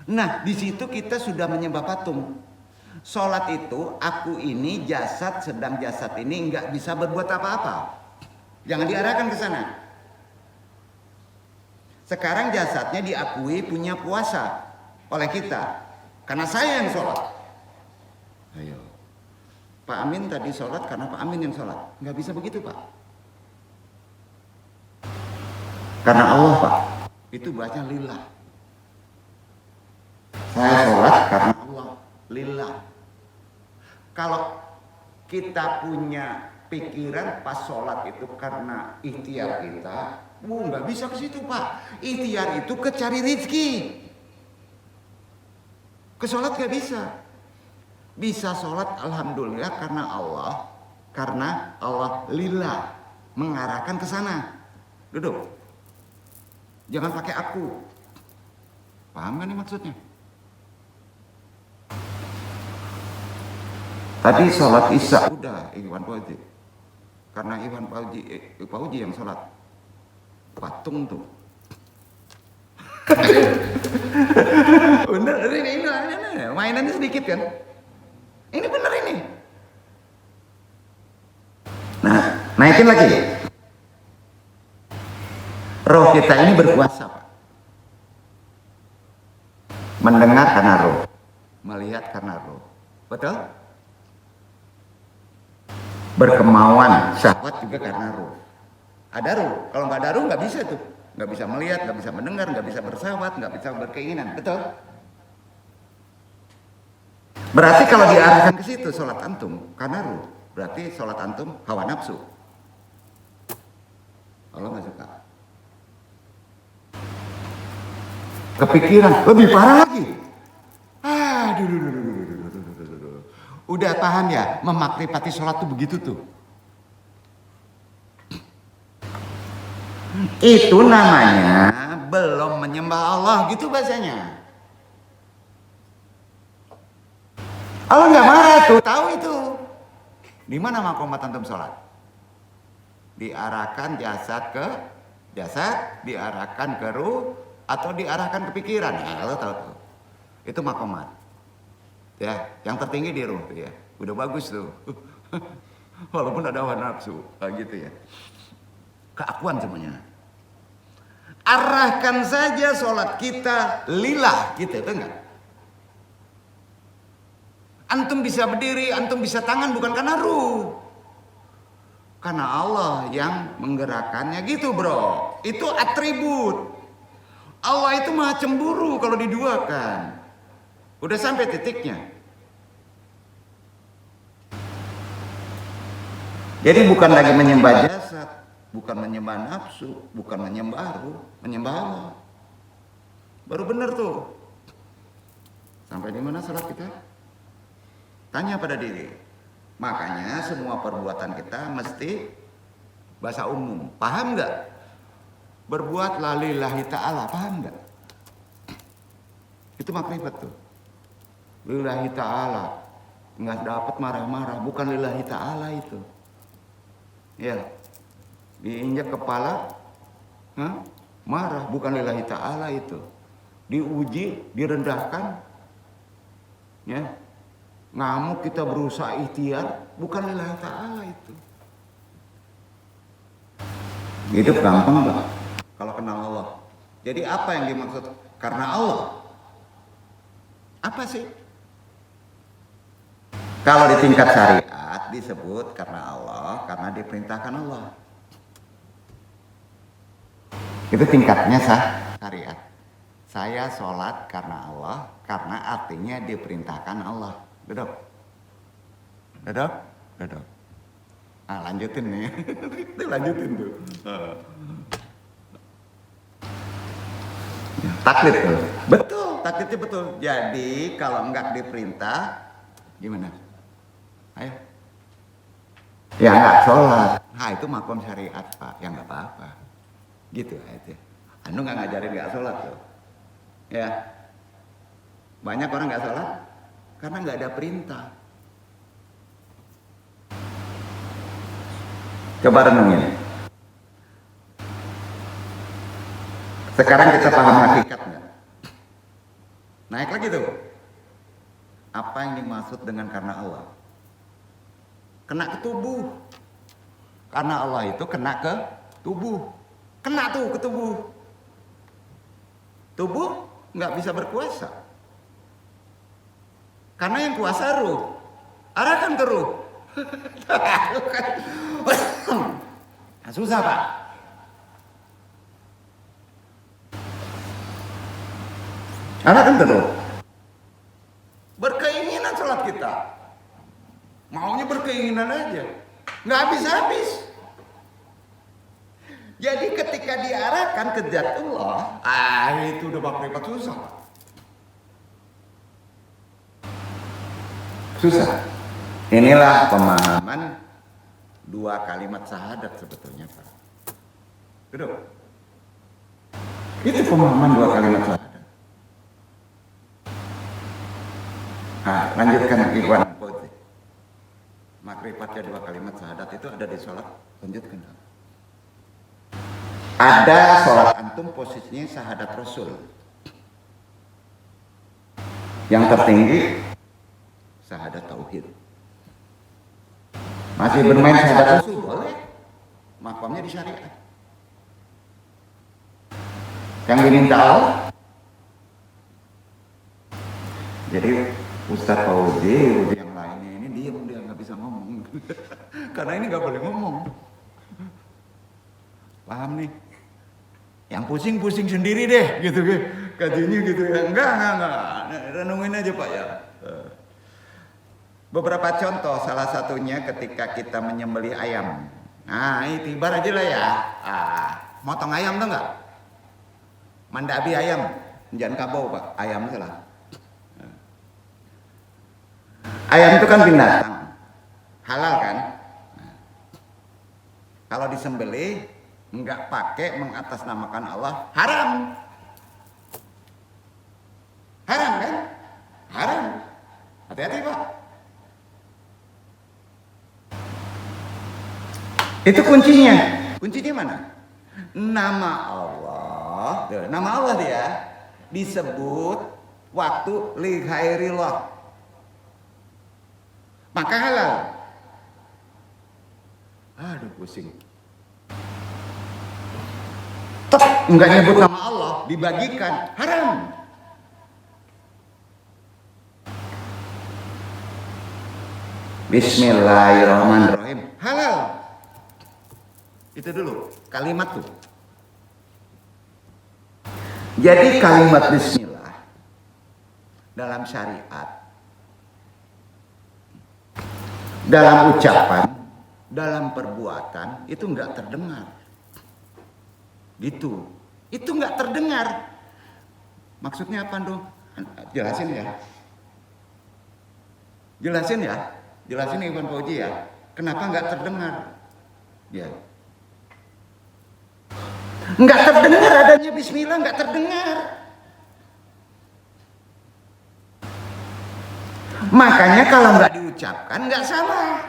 A: Nah, di situ kita sudah menyembah patung. Sholat itu, aku ini jasad, sedang jasad ini nggak bisa berbuat apa-apa. Jangan diarahkan ke sana. Sekarang jasadnya diakui punya puasa oleh kita. Karena saya yang sholat. Ayo. Pak Amin tadi sholat karena Pak Amin yang sholat. Nggak bisa begitu, Pak. Karena Allah, Pak. Itu baca lillah. Saya sholat karena Allah. Lillah. Kalau kita punya pikiran pas sholat itu karena ikhtiar kita, nggak bisa ke situ, Pak. Ikhtiar itu ke cari rezeki. Ke sholat nggak bisa. Bisa sholat alhamdulillah karena Allah lillah mengarahkan ke sana. Duduk. Jangan pakai aku. Paham kan nih maksudnya? Tadi sholat isya udah Iwan Fauzi. Karena Iwan Fauzi yang sholat. Patung tuh. Bener ini mainannya sedikit kan? Ini bener ini. Nah, naikin lagi. Roh kita ini berkuasa, Pak. Mendengar karena roh, melihat karena roh. Betul? Berkemauan, syahwat juga karena roh. Ada roh. Kalau nggak ada roh nggak bisa tuh. Nggak bisa melihat, nggak bisa mendengar, nggak bisa bersyahwat, nggak bisa berkeinginan. Betul? Berarti kalau diarahkan ke situ sholat antum karena roh, berarti sholat antum hawa nafsu. Allah nggak suka. Kepikiran lebih parah lagi. Udah paham ya, memakrifati sholat tuh begitu tuh. Itu namanya belum menyembah Allah gitu bahasanya. Allah nggak marah tuh, tahu itu. Di mana makomat antum sholat? Diarahkan jasad ke jasad, diarahkan ke ruh, atau diarahkan ke pikiran. Ya, Allah tahu tuh. Itu makomat. Ya, yang tertinggi di ruh tuh ya. Udah bagus tuh. Walaupun ada hawa nafsu, gitu ya. Keakuan semuanya. Arahkan saja sholat kita lillah, gitu itu enggak? Antum bisa berdiri, antum bisa tangan bukan karena ruh. Karena Allah yang menggerakkannya gitu, bro. Itu atribut. Allah itu maha cemburu kalau diduakan. Udah sampai titiknya. Jadi bukan lagi menyembah jasad, bukan menyembah nafsu, bukan menyembah ruh, menyembah Allah. Baru benar tuh. Sampai di mana salat kita? Tanya pada diri. Makanya semua perbuatan kita mesti bahasa umum. Paham nggak? Berbuat lillahi ta'ala, paham nggak? Itu makrifat tuh. Lillahi ta'ala. Nggak dapat marah-marah, bukan lillahi ta'ala itu. Ya. diinjak kepala, marah. Bukan lillahi ta'ala itu. Diuji, direndahkan, ya, ngamuk, kita berusaha ikhtiar, bukan lillahi ta'ala itu. Hidup gampang Pak kalau kenal Allah. Jadi apa yang dimaksud karena Allah? Apa sih? Kalau di tingkat syariat disebut karena Allah, karena diperintahkan Allah. Itu tingkatnya syariat. Saya sholat karena Allah, karena artinya diperintahkan Allah. Duduk. Duduk. Duduk. Ah, lanjutin nih. Lanjutin tuh. Taklid tuh. Betul, taklidnya betul. Jadi kalau enggak diperintah, gimana? Ayo. Ya enggak sholat. Nah itu makom syariat Pak, ya enggak apa-apa. Gitu aja. Anu enggak ngajarin enggak sholat tuh. Ya. Banyak orang enggak sholat karena enggak ada perintah. Coba renungin. Sekarang kita paham hakikatnya. Naik lagi tuh. Apa yang dimaksud dengan karena Allah? Kena ke tubuh. Karena Allah itu kena ke tubuh. Kena tuh ke tubuh. Tubuh nggak bisa berkuasa. Karena yang kuasa ruh. Arahkan ke ruh. Nah, susah Pak. Arahkan ke ruh. Berkeinginan sholat kita. Maunya berkeinginan aja. Nggak habis-habis. Jadi ketika diarahkan ke Zatullah, itu udah bakal susah. Susah. Inilah pemahaman dua kalimat syahadat sebetulnya Pak. Duduk. Itu pemahaman dua kalimat syahadat. Nah, lanjutkan Ikhwan Fauzi. Makrifatnya dua kalimat syahadat itu ada di sholat. Lanjutkan. Ada sholat antum posisinya syahadat Rasul. Yang tertinggi syahadat tauhid. Masih bermain syahadat Rasul boleh. Makamnya di syariat. Yang diminta Allah. Jadi Ustaz Fauzi yang lainnya ini diam, dia nggak bisa ngomong. Karena ini nggak boleh ngomong. Paham nih? Yang pusing-pusing sendiri deh, gitu kan? Kajinya gitu ya? Enggak. Renungin aja Pak ya. Beberapa contoh, salah satunya ketika kita menyembelih ayam. Nah, ini tibar aja lah ya. Motong ayam tuh nggak? Mandabi ayam, jangan kabau Pak, ayam salah. Ayam itu kan binatang, halal kan? Kalau disembelih nggak pakai mengatasnamakan Allah, haram. Haram kan? Haram. Hati-hati Pak. Itu kuncinya. Kuncinya mana? Nama Allah. Nama Allah dia disebut waktu li khairillah. Maka halal. Aduh pusing. Enggak nyebut nama Allah, dibagikan, haram. Bismillahirrahmanirrahim, halal. Itu dulu kalimat tuh. Jadi kalimat bismillah dalam syariat, dalam ucapan, dalam perbuatan itu enggak terdengar. Gitu. Itu nggak terdengar. Maksudnya apa dong? Jelasin ya. Jelasin Ikhwan Fauzi ya. Kenapa nggak terdengar? Ya. Nggak terdengar adanya bismillah, nggak terdengar. Makanya kalau nggak diucapkan nggak salah.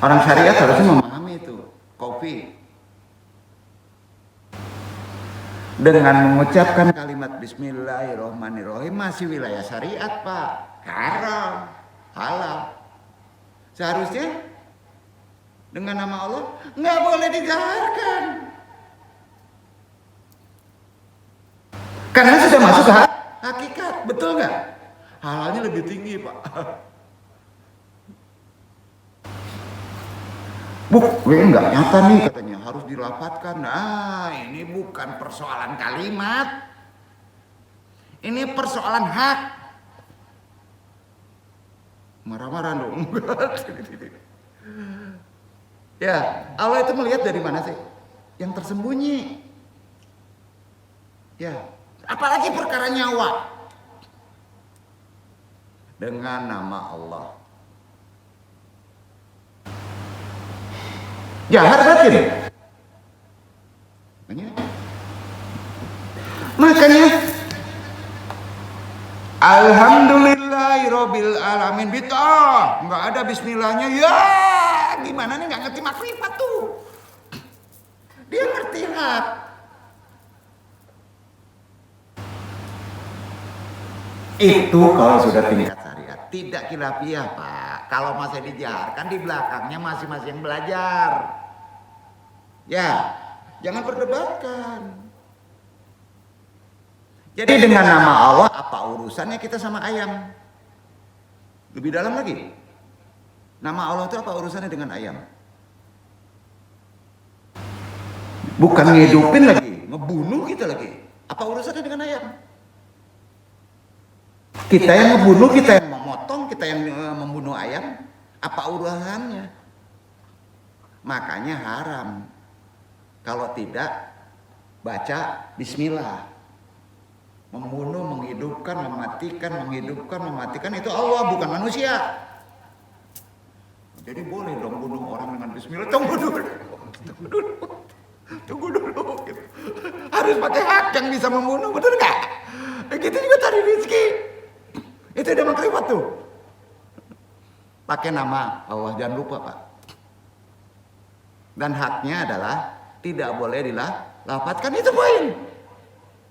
A: Orang syariat harusnya memahami itu. Kopi dengan mengucapkan kalimat Bismillahirrohmanirrohim masih wilayah syariat, Pak. Haram, halal. Seharusnya dengan nama Allah nggak boleh dijaharkan, karena sudah masuk ke hakikat, betul nggak? Halalnya lebih tinggi, Pak. Nggak nyata nih katanya, harus dilapatkan. Nah, ini bukan persoalan kalimat, ini persoalan hak. Marah-marah dong. Ya, Allah itu melihat dari mana sih? Yang tersembunyi. Ya, apalagi perkara nyawa. Dengan nama Allah. Jahar batin. Makanya Alhamdulillahirabbil alamin. Bid'ah, enggak ada bismillahnya. Ya, gimana nih, enggak ngerti makrifat tuh. Dia ngerti hak. Itu kalau sudah tingkat syariat, tidak khilafiyah, Pak. Kalau masih dijaharkan, di belakangnya masing-masing belajar. Ya, jangan perdebatkan. Jadi dengan nama Allah, apa urusannya kita sama ayam? Lebih dalam lagi, nama Allah itu apa urusannya dengan ayam? Bukan ngidupin lagi, ngebunuh kita lagi. Apa urusannya dengan ayam? Kita yang ngebunuh, kita yang memotong, kita yang membunuh ayam. Apa urusannya? Makanya haram kalau tidak baca bismillah. Membunuh, menghidupkan, mematikan, menghidupkan, mematikan itu Allah, bukan manusia. Jadi boleh dong bunuh orang dengan bismillah. Tunggu dulu. Gitu. Harus pakai hak yang bisa membunuh, betul nggak? Begitu juga cari rezeki. Itu udah makrifat tuh. Pakai nama Allah, jangan lupa, Pak. Dan haknya adalah tidak boleh dilapatkan, itu poin.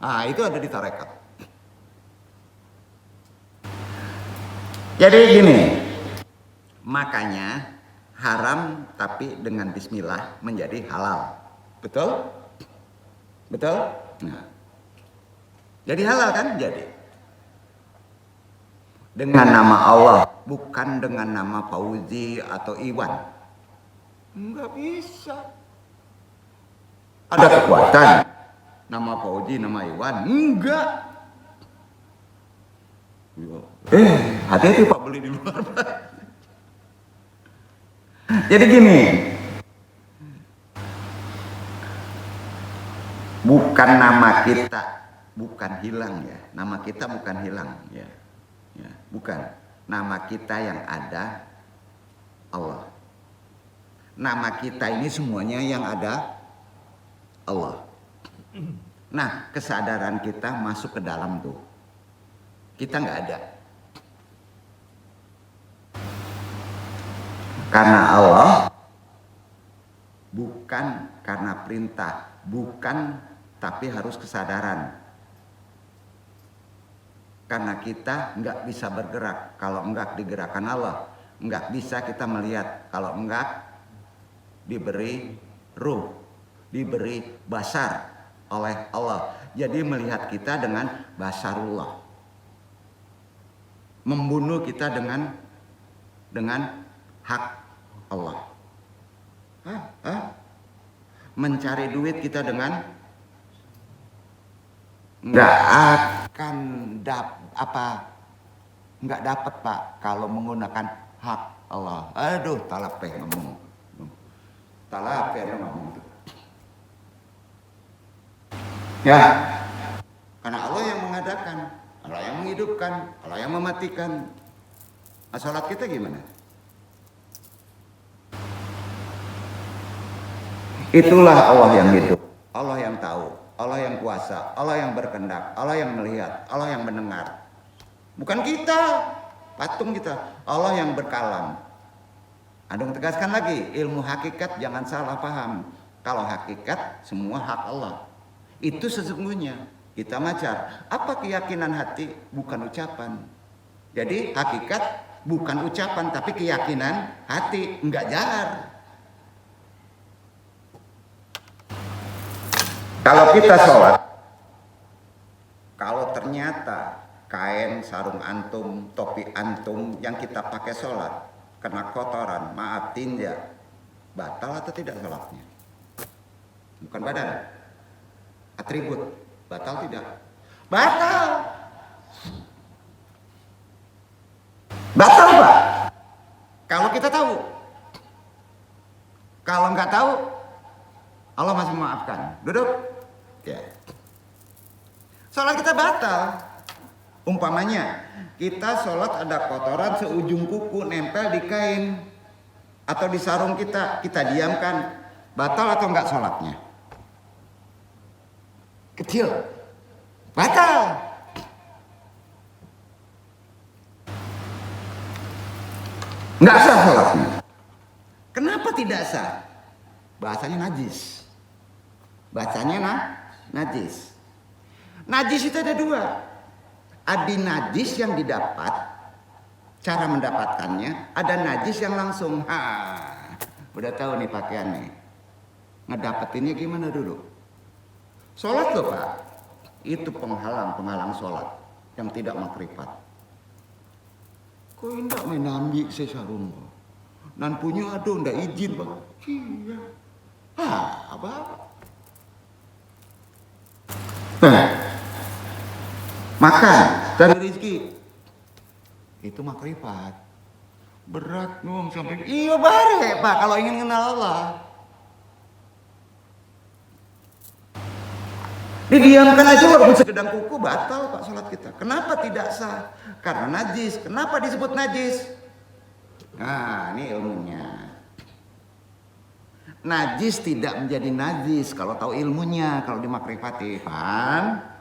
A: Nah, itu ada di tarekat. Jadi gini, makanya haram tapi dengan bismillah menjadi halal. Betul? Betul? Nah. Jadi halal kan? Jadi. Dengan nama Allah, bukan dengan nama Fauzi atau Iwan. Enggak bisa. Ada kekuatan. Nama Fauzi, nama Iwan. Enggak. Hati-hati Pak, beli di luar. Jadi gini. Bukan nama kita, bukan hilang ya. Nama kita bukan hilang ya. Ya, bukan. Nama kita yang ada Allah. Nama kita ini semuanya yang ada Allah. Nah, kesadaran kita masuk ke dalam tuh. Kita nggak ada. Karena Allah, bukan karena perintah, bukan, tapi harus kesadaran. Karena kita nggak bisa bergerak kalau enggak digerakkan Allah. Nggak bisa kita melihat kalau enggak diberi ruh, diberi basar oleh Allah. Jadi melihat kita dengan basarullah. Membunuh kita dengan hak Allah. Mencari duit kita dengan nggak akan nggak dapat, Pak, kalau menggunakan hak Allah. Aduh, talapeh ngomong. Talapeh ngomong. Ya, karena Allah yang mengadakan, Allah yang menghidupkan, Allah yang mematikan. Nah, salat kita gimana? Itulah Allah yang hidup, Allah yang tahu, Allah yang kuasa, Allah yang berkehendak, Allah yang melihat, Allah yang mendengar. Bukan kita, patung kita. Allah yang berkalam. Adung tegaskan lagi, ilmu hakikat jangan salah paham. Kalau hakikat semua hak Allah. Itu sesungguhnya kita macar. Apa keyakinan hati? Bukan ucapan. Jadi hakikat bukan ucapan tapi keyakinan hati, enggak jar. Kalau kita sholat, kalau ternyata kain sarung antum, topi antum yang kita pakai sholat kena kotoran, maaf tinja, batal atau tidak sholatnya? Bukan badan, atribut, batal tidak? Batal. Batal Pak. Kalau kita tahu. Kalau nggak tahu, Allah masih memaafkan. Duduk. Ya. Sholat kita batal. Umpamanya kita sholat ada kotoran seujung kuku nempel di kain atau di sarung kita diamkan, batal atau enggak sholatnya? Kecil, batal. Enggak sah sholatnya. Kenapa tidak sah? Bahasanya najis. Najis. Najis itu ada dua. Ada najis yang didapat, cara mendapatkannya, ada najis yang langsung. Udah tahu nih pakaiannya. Ngedapetinnya gimana dulu? Sholat loh Pak, itu penghalang sholat yang tidak makrifat. Kok indah main ambil sesarung? Nan punya aduh ndak izin Pak. Iya. Apa? Makan cari rezeki itu makrifat. Berat dong sampai iya bare Pak kalau ingin kenal Allah. Didiamkan aja walaupun segedang kuku batal Pak sholat kita. Kenapa tidak sah? Karena najis. Kenapa disebut najis? Nah ini ilmunya. Najis tidak menjadi najis kalau tahu ilmunya, kalau dimakrifati. Paham?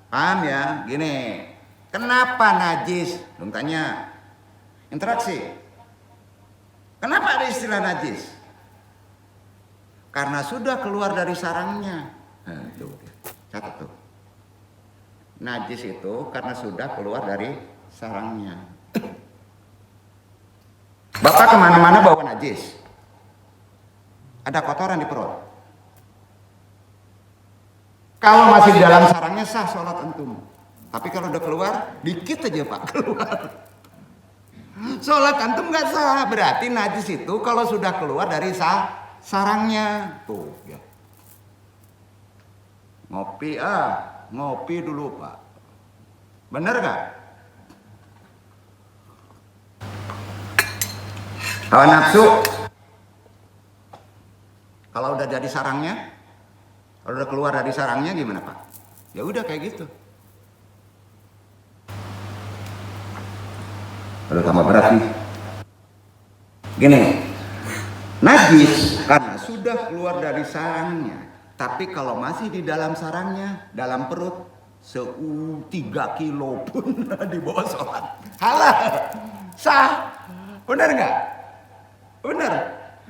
A: Paham ya? Gini, kenapa najis? Dong tanya. Interaksi. Kenapa ada istilah najis? Karena sudah keluar dari sarangnya. Nah, tuh, catat tuh. Najis itu karena sudah keluar dari sarangnya. Bapak kemana-mana bawa najis. Ada kotoran di perut. Kalau masih di dalam sarangnya sah sholat antum. Tapi kalau udah keluar, dikit aja Pak keluar. Sholat antum nggak sah. Berarti najis itu kalau sudah keluar dari sarangnya. Tuh ya. Ngopi dulu Pak. Bener gak? Hawa nafsu. Kalau udah jadi sarangnya, kalau udah keluar dari sarangnya gimana Pak? Ya udah kayak gitu. Udah tambah berat nih. Gini, najis karena sudah keluar dari sarangnya. Tapi kalau masih di dalam sarangnya, dalam perut, 3 kilo pun dibawa sholat. Halal, sah, bener nggak? Bener.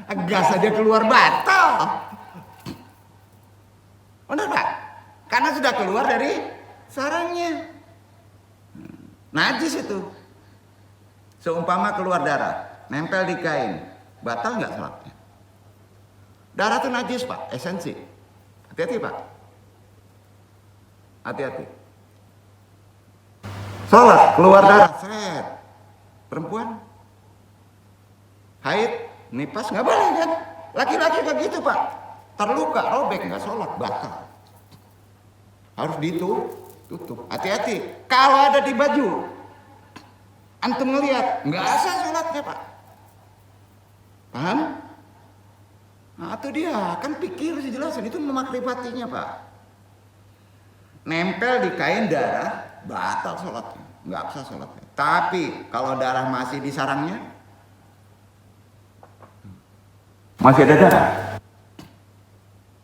A: Gas aja keluar batal. Benar Pak? Karena sudah keluar dari sarangnya. Najis itu. Seumpama keluar darah, nempel di kain, batal nggak sholatnya? Darah itu najis Pak, esensi. Hati-hati Pak. Hati-hati. Sholat, keluar darah, seret. Perempuan, haid, nipas nggak boleh kan? Laki-laki kayak gitu Pak. Terluka, robek, nggak sholat, batal. Harus ditutup. Hati-hati. Kalau ada di baju, antum ngelihat, nggak sah sholatnya Pak. Paham? Nah itu dia, kan pikir sih jelasin, itu memakrifatinya Pak. Nempel di kain darah, batal sholatnya, nggak sah sholatnya. Tapi kalau darah masih di sarangnya, masih ada darah.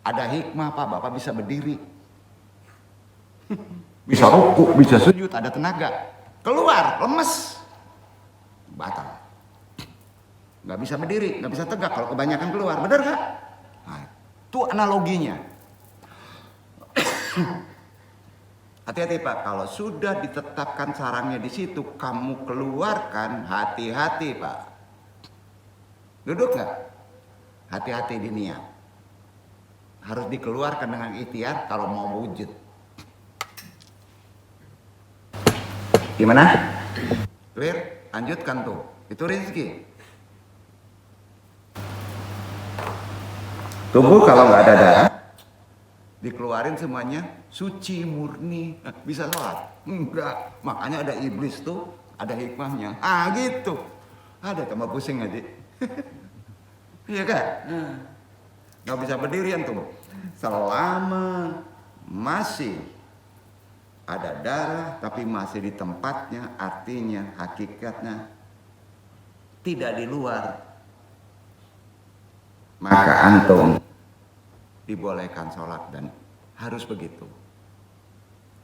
A: Ada hikmah Pak, Bapak bisa berdiri. Bisa rukuk, bisa sujud, ada tenaga. Keluar, lemes. Batal. nggak bisa berdiri, nggak bisa tegak kalau kebanyakan keluar, benar nggak? Nah, itu analoginya. Hati-hati Pak, kalau sudah ditetapkan sarangnya di situ, kamu keluarkan, hati-hati Pak. Duduk nggak? Hati-hati di niat. Harus dikeluarkan dengan ikhtiar kalau mau wujud. Gimana? Clear? Lanjutkan tuh. Itu rezeki. Tubuh kalau nggak ada darah, dikeluarin semuanya suci murni, bisa sholat. Enggak, makanya ada iblis tuh, ada hikmahnya. Ah gitu. Ada tambah pusing aja. Iya kan? Nggak bisa berdirian tuh. Selama masih ada darah tapi masih di tempatnya, artinya hakikatnya tidak di luar, maka antum dibolehkan sholat dan harus begitu.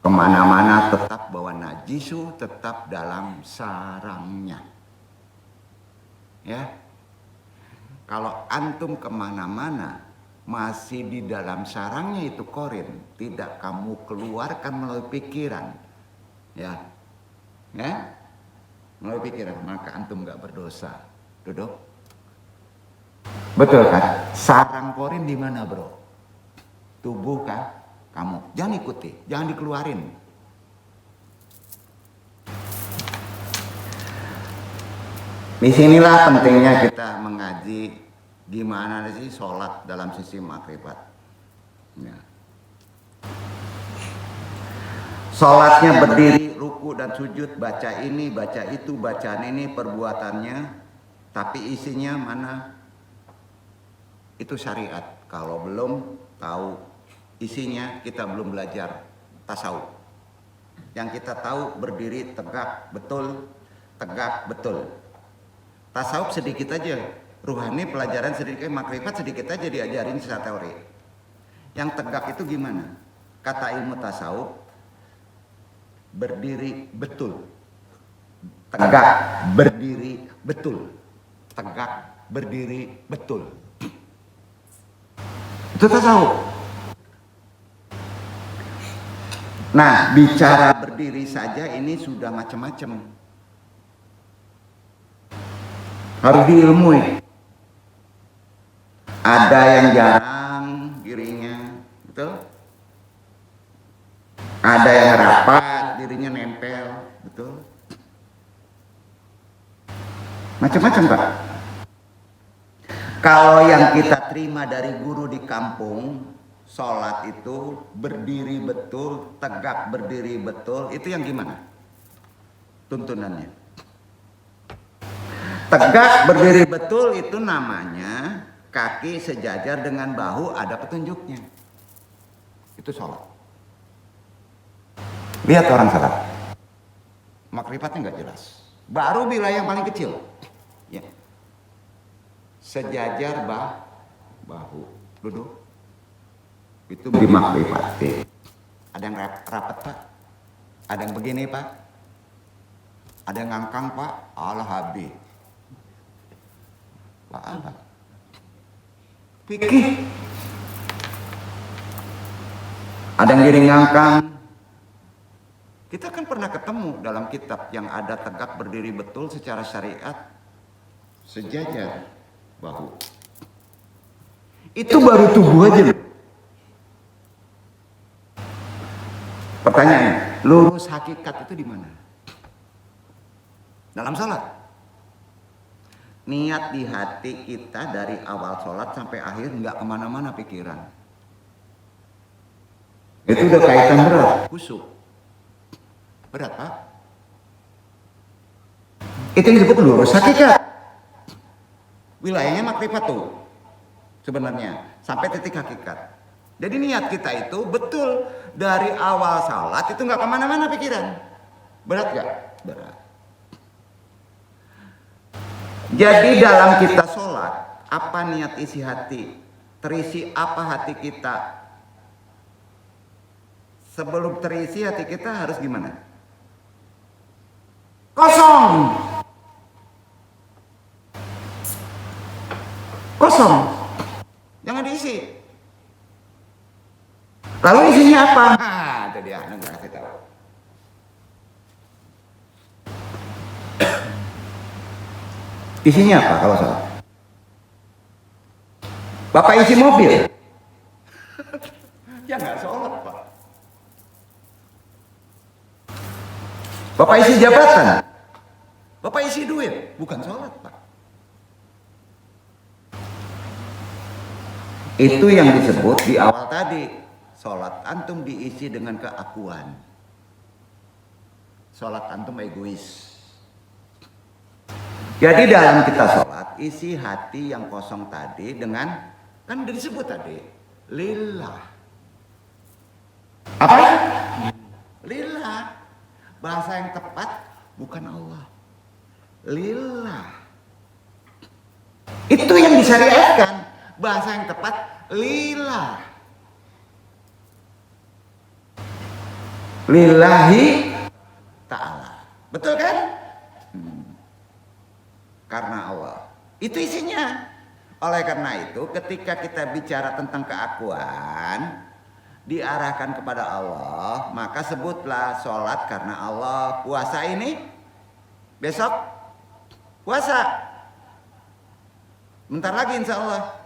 A: Kemana-mana tetap bawa najisu, tetap dalam sarangnya. Ya, kalau antum kemana-mana masih di dalam sarangnya itu korin, tidak kamu keluarkan melalui pikiran, ya, melalui pikiran, maka antum nggak berdosa. Duduk. Betul kan? Sarang korin di mana bro? Tubuh kan? Kamu jangan ikuti, jangan dikeluarin. Disinilah pentingnya kita mengaji gimana sih sholat dalam sisi makrifat. Ya. Sholatnya berdiri, ruku dan sujud, baca ini, baca itu, bacaan ini, perbuatannya, tapi isinya mana? Itu syariat. Kalau belum tahu isinya, kita belum belajar tasawuf. Yang kita tahu berdiri tegak betul, tegak betul. Tasawuf sedikit aja, ruhani pelajaran sedikit, makrifat sedikit aja diajarin secara teori. Yang tegak itu gimana? Kata ilmu tasawuf, berdiri betul, tegak berdiri betul, tegak berdiri betul. Itu tasawuf. Nah, bicara berdiri saja ini sudah macam-macam. Harus diilmui. Ada yang jarang dirinya, betul? Ada yang rapat, dirinya nempel, betul? Macam-macam Pak. Kalau yang kita terima dari guru di kampung, sholat itu berdiri betul, tegak berdiri betul, itu yang gimana? Tuntunannya. Tegak berdiri betul itu namanya kaki sejajar dengan bahu, ada petunjuknya. Itu sholat. Lihat orang sholat. Makrifatnya nggak jelas. Baru wilayah yang paling kecil. Ya. Sejajar bahu. Duduk. Itu dimakrifati. Ada yang rapat Pak. Ada yang begini Pak. Ada yang ngangkang Pak. Allah habis. Pak apa? Fikih. Ada yang diri ngangkang. Kita kan pernah ketemu dalam kitab yang ada tegak berdiri betul secara syariat, sejajar bahu. Itu baru tubuh aja loh. Pertanyaannya, lurus hakikat itu di mana? Dalam salat. Niat di hati kita dari awal sholat sampai akhir nggak kemana-mana pikiran. Itu udah kaitan berat, khusyuk. Berat Pak. Itu disebut lurus hakikat. Wilayahnya makrifat tuh sebenarnya sampai titik hakikat. Jadi niat kita itu betul dari awal salat itu nggak kemana-mana pikiran. Berat nggak? Berat. Jadi dalam kita sholat, apa niat isi hati? Terisi apa hati kita? Sebelum terisi hati kita harus gimana? Kosong. Kosong. Jangan diisi. Lalu isinya apa? Nah, itu dia, nanti kasih tahu. Isinya apa kalau salah? Bapak isi mobil? Ya nggak sholat, Pak. Bapak isi jabatan? Bapak isi duit? Bukan sholat, Pak. Itu yang disebut di awal tadi. Sholat antum diisi dengan keakuan. Sholat antum egois. Jadi dalam kita sholat, isi hati yang kosong tadi dengan, kan udah disebut tadi, lillah. Apa? Lillah. Bahasa yang tepat bukan Allah. Lillah. Itu yang disyariatkan. Bahasa yang tepat lillah. Lillahi ta'ala. Betul kan? Karena Allah. Itu isinya. Oleh karena itu ketika kita bicara tentang keakuan, diarahkan kepada Allah, maka sebutlah sholat karena Allah. Puasa ini besok puasa. Bentar lagi insya Allah.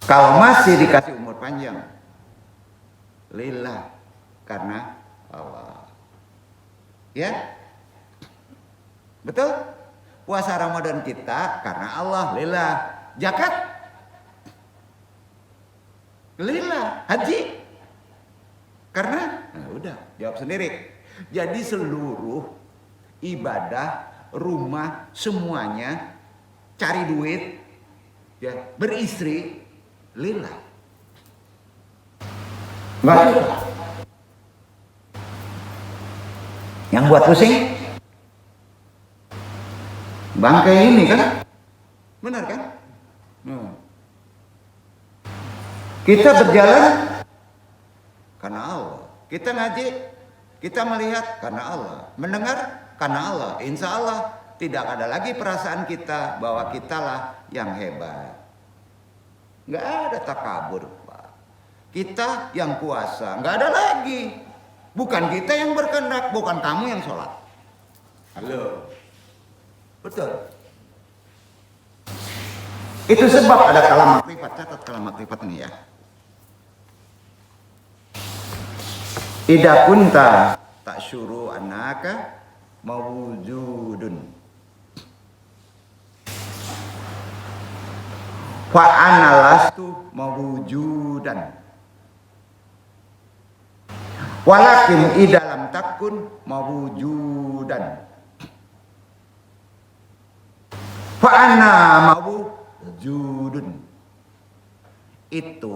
A: Kalau masih dikasih umur panjang, lillah, karena Allah. Ya? Betul? Puasa Ramadan kita karena Allah, lillah. Zakat? Lillah. Haji? Karena? Nah udah, jawab sendiri. Jadi seluruh ibadah, rumah, semuanya, cari duit, ya, beristri, lillah. Enggak ada. Yang buat pusing bangkai ini kan? Benar kan? Kita berjalan karena Allah. Kita ngaji, kita melihat karena Allah. Mendengar karena Allah. Insya Allah tidak ada lagi perasaan kita bahwa kitalah yang hebat. Nggak ada takabur, Pak. Kita yang kuasa, nggak ada lagi. Bukan kita yang berkehendak, bukan kamu yang sholat. Halo, betul. Itu sebab ada kalam makrifat. Catat kalam makrifat ini ya. Idza kunta ta'syuru annaka mawjudun fa ana lastu mawjudan walakin idza lam takun mawjudan fa ana mawjudun. Itu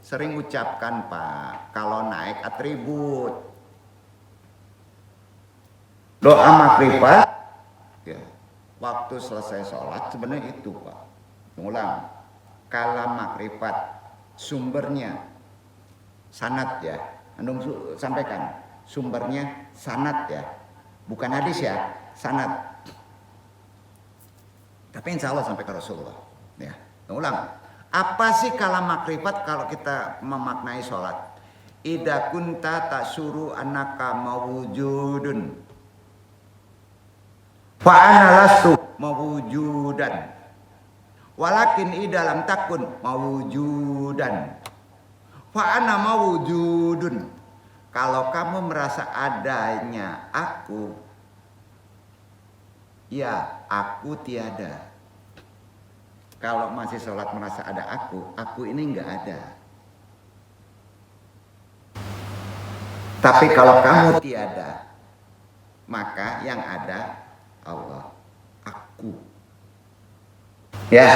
A: sering ucapkan Pak kalau naik atribut doa makrifat ya, waktu selesai sholat sebenarnya itu Pak. Mengulang, kalam makrifat sumbernya sanad ya, Andung sampaikan sumbernya sanad ya, bukan hadis ya, sanad. Tapi insya Allah sampai ke Rasulullah ya. Mengulang, apa sih kalam makrifat kalau kita memaknai sholat? Idza kunta ta'syuru annaka mawjudun fa ana lastu mawjudan walakin idza lam takun mawjudan fa ana mawjudun. Kalau kamu merasa adanya aku, ya aku tiada. Kalau masih sholat merasa ada aku ini enggak ada. Tapi kalau kamu tiada, maka yang ada Allah, aku. Ya.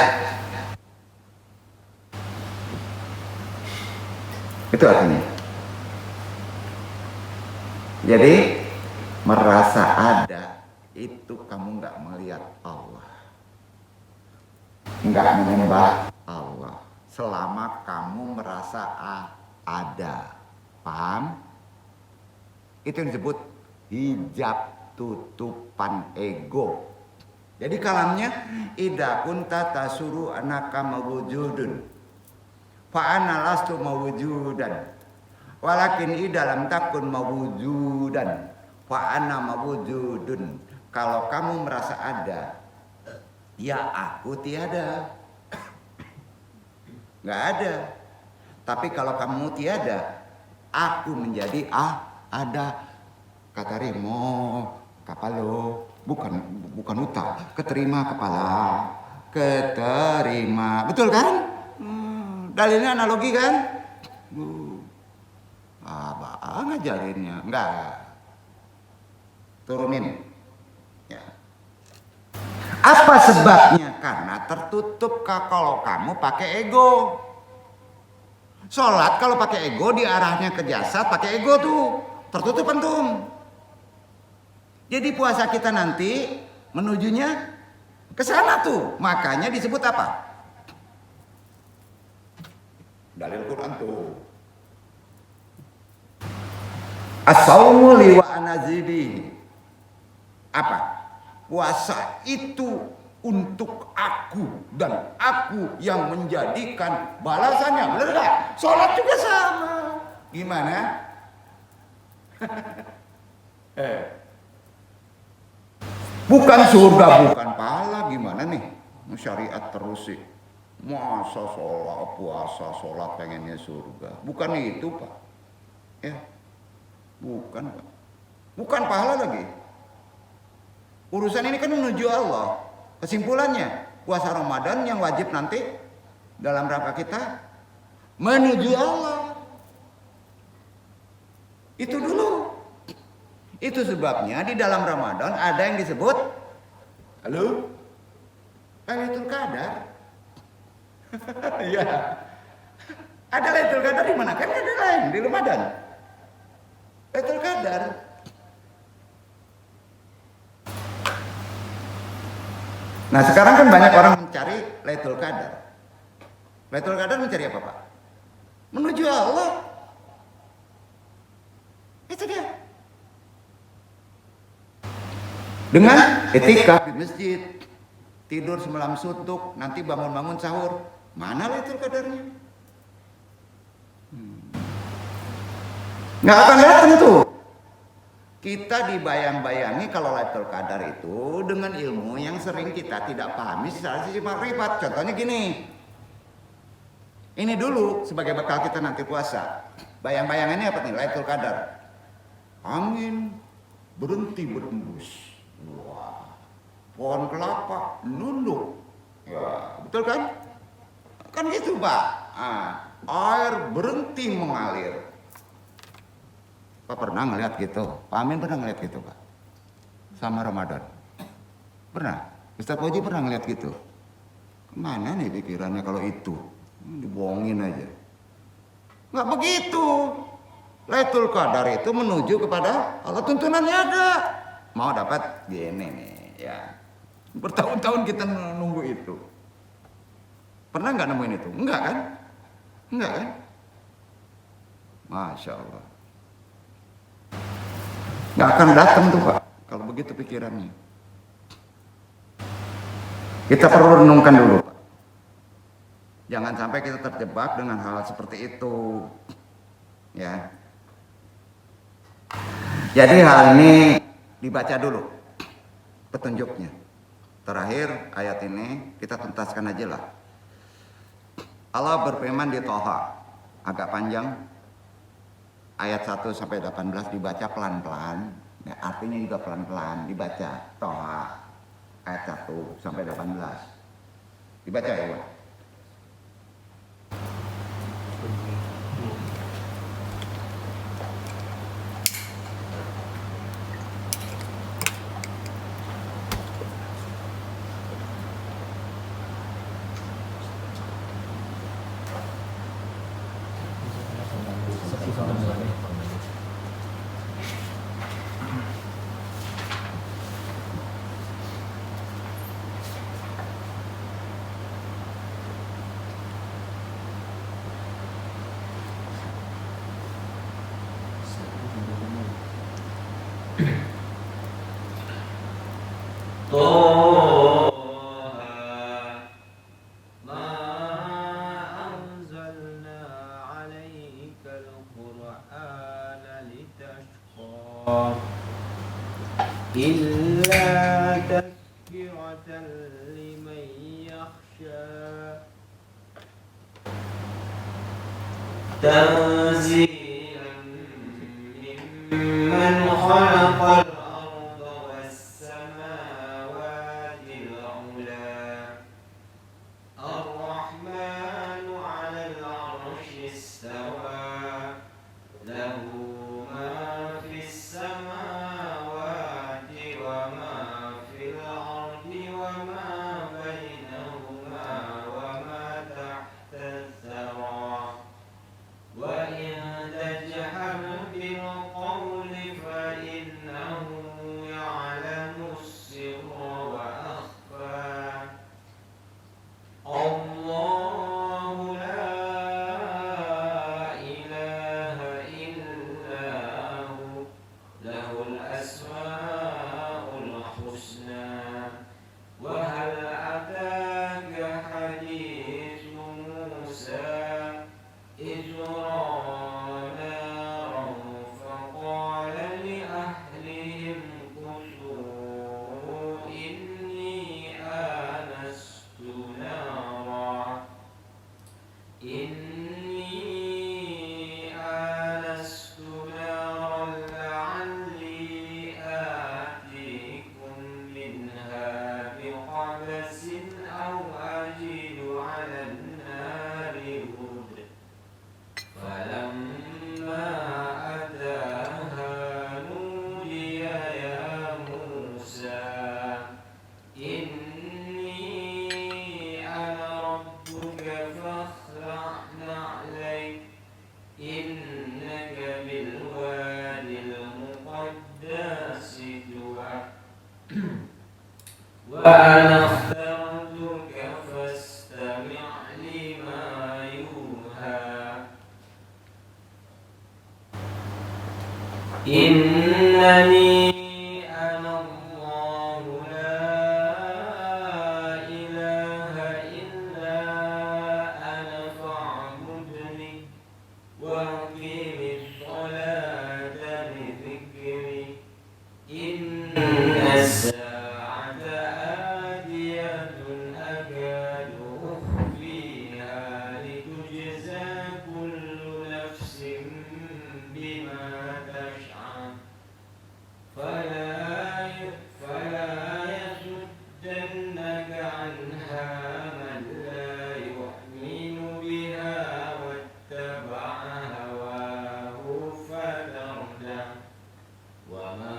A: Itu artinya. Jadi merasa ada itu kamu enggak melihat Allah. Enggak menyembah Allah selama kamu merasa ada. Paham? Itu yang disebut hijab tutupan ego. Jadi kalamnya idza kunta tasuru anaka mawujudun fa ana lastu mawujudan walakin idza lam takun mawujudan fa ana mawujudun. Kalau kamu merasa ada, ya aku tiada. Nggak ada. Tapi kalau kamu tiada, aku menjadi ada. Kata Rimo, kapalo, bukan uta, keterima kepala, keterima, betul kan? Dalilnya analogi kan? Abang ngajarinnya, enggak. Turunin. Ya. Apa sebabnya? Karena tertutup kalau kamu pakai ego. Sholat kalau pakai ego diarahnya ke jasad, pakai ego tuh, tertutup antum. Jadi puasa kita nanti menujunya ke sana tuh. Makanya disebut apa? Dalil Quran tuh. As-saumu li wa anazibi. Apa? Puasa itu untuk aku dan aku yang menjadikan balasannya. Benar enggak? Salat juga sama. Gimana? Bukan surga, bukan pahala, gimana nih? Syariat terus sih. Masa sholat, puasa, sholat pengennya surga. Bukan itu, Pak. Ya. Bukan, Pak. Bukan pahala lagi. Urusan ini kan menuju Allah. Kesimpulannya, puasa Ramadan yang wajib nanti dalam rangka kita menuju Allah. Itu dulu. Itu sebabnya di dalam Ramadan ada yang disebut Lailatul Qadar. Iya. Ada Lailatul Qadar di mana? Kan ada lain di Ramadan. Lailatul Qadar. Nah, sekarang kan banyak orang mencari Lailatul Qadar. Lailatul Qadar mencari apa, Pak? Menuju Allah. Itu dia. Dengan etika di masjid, tidur semalam suntuk, nanti bangun-bangun sahur, mana Lailatul Qadarnya? Nggak akan datang tuh. Kita dibayang-bayangi kalau Lailatul Qadar itu dengan ilmu yang sering kita tidak pahami secara sisi makrifat. Contohnya gini, ini dulu sebagai bekal kita nanti puasa. Bayang-bayangannya apa nih Lailatul Qadar? Angin berhenti berhembus. Wah, pohon kelapa nunduk. Ya, betul kan? Kan gitu, Pak. Air berhenti mengalir. Pak pernah ngeliat gitu? Pak Amin pernah ngeliat gitu, Pak? Sama Ramadan. Pernah? Ustaz Fauzi pernah ngeliat gitu? Kemana nih pikirannya kalau itu? Dibohongin aja. Nggak begitu. Lailatul Qadar itu menuju kepada Allah, tuntunannya ada. Mau dapat gini nih, ya. Bertahun-tahun kita nunggu itu. Pernah nggak nemuin itu? Enggak kan? Enggak kan? Masya Allah. Nggak akan datang tuh, Pak, kalau begitu pikirannya. Kita perlu renungkan dulu, Pak. Jangan sampai kita terjebak dengan hal seperti itu. Ya. Jadi hal ini dibaca dulu petunjuknya. Terakhir ayat ini kita tuntaskan aja lah. Allah berfirman di Toha, agak panjang, ayat 1 sampai 18 dibaca pelan-pelan. Ya, artinya juga pelan-pelan dibaca. Toha ayat 1 sampai 18 dibaca ya, Pak.
B: من يخشى تنزيلا ممن خلق الأرض والسماوات العلى الرحمن على العرش استوى له ما في السماوات وما في الأرض وما بينهما وما تحت الثرى وإن تجهر بالقول فإنه يعلم السر وأخفى الله لا إله إلا هو له الأسماء الحسنى وهل أتاك حديث موسى إذ رأى نارا فقال لأهلهم كثوا إني آنست نارا لعلي آتيكم منها بقبس أو أجد على النار هدى فلما أتاها نودي يا موسى إني أنا ربك فاخلع نعليك إنك بالوادي المقدس طوى وأنا اخترتك فاستمع لما يوحى إنني أنا الله لا إله إلا أنا فاعبدني وأقم الصلاة لذكري إن الساعة آتية أكاد أخفيها لتجزى كل نفس بما تسعى فلا يصدنك عنها من لا يؤمن بها واتبع هواه فتردى وما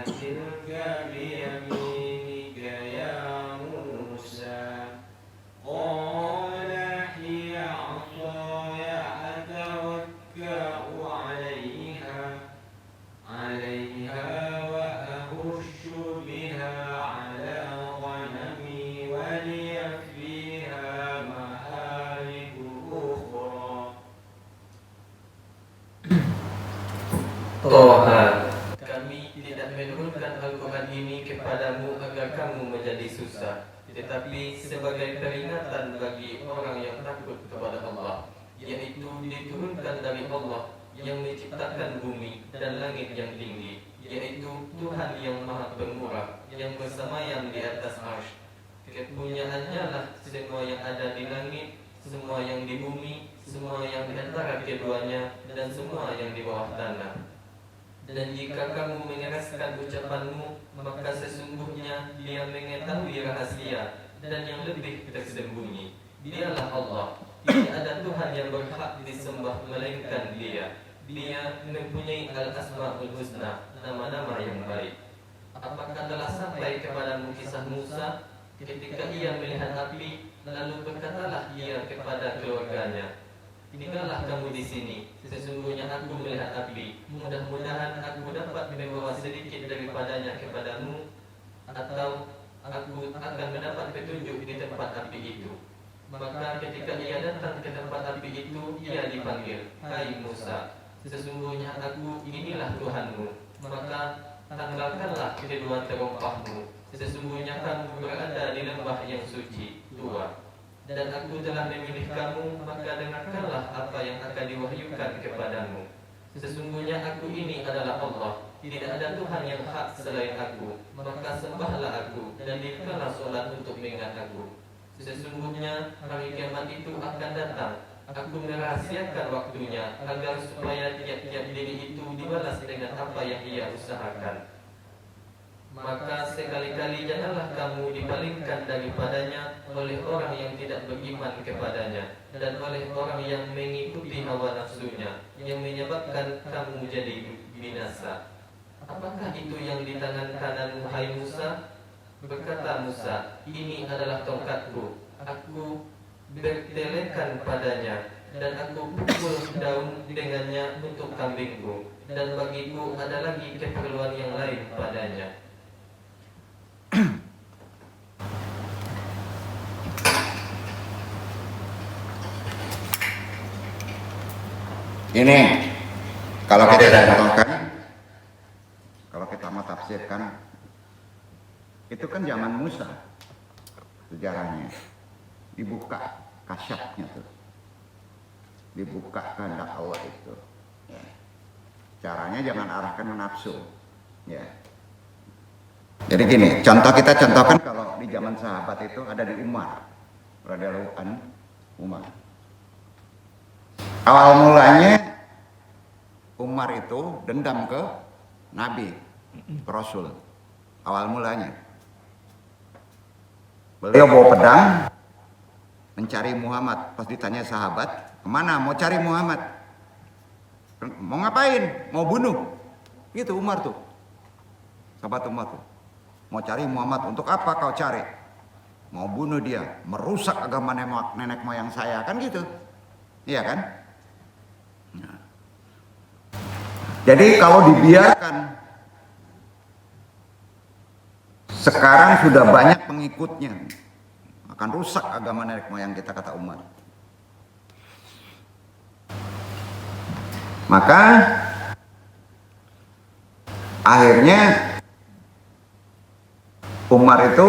B: تلك بيمينك يا موسى قال هي عصاي أتوكأ عليها وأهش بها على غنمي ولي فيها مآرب أخرى
C: Toha, kami tidak menurunkan Al-Quran ini kepadamu agar kamu menjadi susah, tetapi sebagai peringatan bagi orang yang takut kepada Allah, yaitu diturunkan dari Allah yang menciptakan bumi dan langit yang tinggi, yaitu Tuhan yang Maha Pemurah, yang bersemayam di atas arsy. Kepunyaannya lah semua yang ada di langit, semua yang di bumi, semua yang di antara keduanya, dan semua yang di bawah tanah. Dan jika kamu mengeraskan ucapanmu, maka sesungguhnya Dia mengetahui rahasia dan yang lebih tersembunyi. Dialah Allah. Tidak ada Tuhan yang berhak disembah melainkan Dia. Dia mempunyai Al-Asma'ul Husna, nama-nama yang baik. Apakah telah sampai kepadamu kisah Musa ketika ia melihat api, lalu berkatalah ia kepada keluarganya, tinggallah kamu di sini, sesungguhnya aku melihat api. Mudah-mudahan aku dapat membawa sedikit daripadanya kepadamu, atau aku akan mendapat petunjuk di tempat api itu. Maka ketika ia datang ke tempat api itu, ia dipanggil, hai Musa, sesungguhnya aku inilah Tuhanmu. Maka tanggalkanlah kedua terompahmu, sesungguhnya kamu berada di lembah yang suci, tua. Dan aku telah memilih kamu, maka dengarkanlah apa yang akan diwahyukan kepadamu. Sesungguhnya aku ini adalah Allah, tidak ada Tuhan yang hak selain aku, maka sembahlah aku dan dirikanlah sholat untuk mengingat aku. Sesungguhnya hari kiamat itu akan datang. Aku merahasiakan waktunya agar supaya tiap-tiap diri itu dibalas dengan apa yang ia usahakan. Maka sekali-kali janganlah kamu dipalingkan daripadanya oleh orang yang tidak beriman kepadanya dan oleh orang yang mengikuti hawa nafsunya yang menyebabkan kamu jadi binasa. Apakah itu yang di tangan kananmu, hai Musa? Berkata Musa, ini adalah tongkatku. Aku bertelekan padanya dan aku pukul daun dengannya untuk kambingku, dan bagiku ada lagi keperluan yang lain padanya.
A: Ini kalau kita contohkan, kalau kita mau tafsirkan, itu kan zaman Musa sejarahnya, dibuka kasyafnya tuh, dibuka kehendak Allah itu. Ya. Caranya jangan arahkan ke nafsu. Ya. Jadi gini, kita contohkan kalau di zaman sahabat itu ada di Umar, radhiyallahu anhu, Umar. Awal mulanya Umar itu dendam ke Nabi, ke Rasul. Awal mulanya beliau bawa pedang mencari Muhammad. Pas ditanya sahabat, kemana? Mau cari Muhammad. Mau ngapain? Mau bunuh. Gitu Umar tuh. Sahabat Umar tuh. Mau cari Muhammad. Untuk apa kau cari? Mau bunuh dia. Merusak agama nenek moyang saya. Kan gitu. Iya kan? Nah. Jadi kalau dibiarkan, sekarang sudah banyak pengikutnya, akan rusak agama nenek moyang kita, kata Umar. Maka akhirnya Umar itu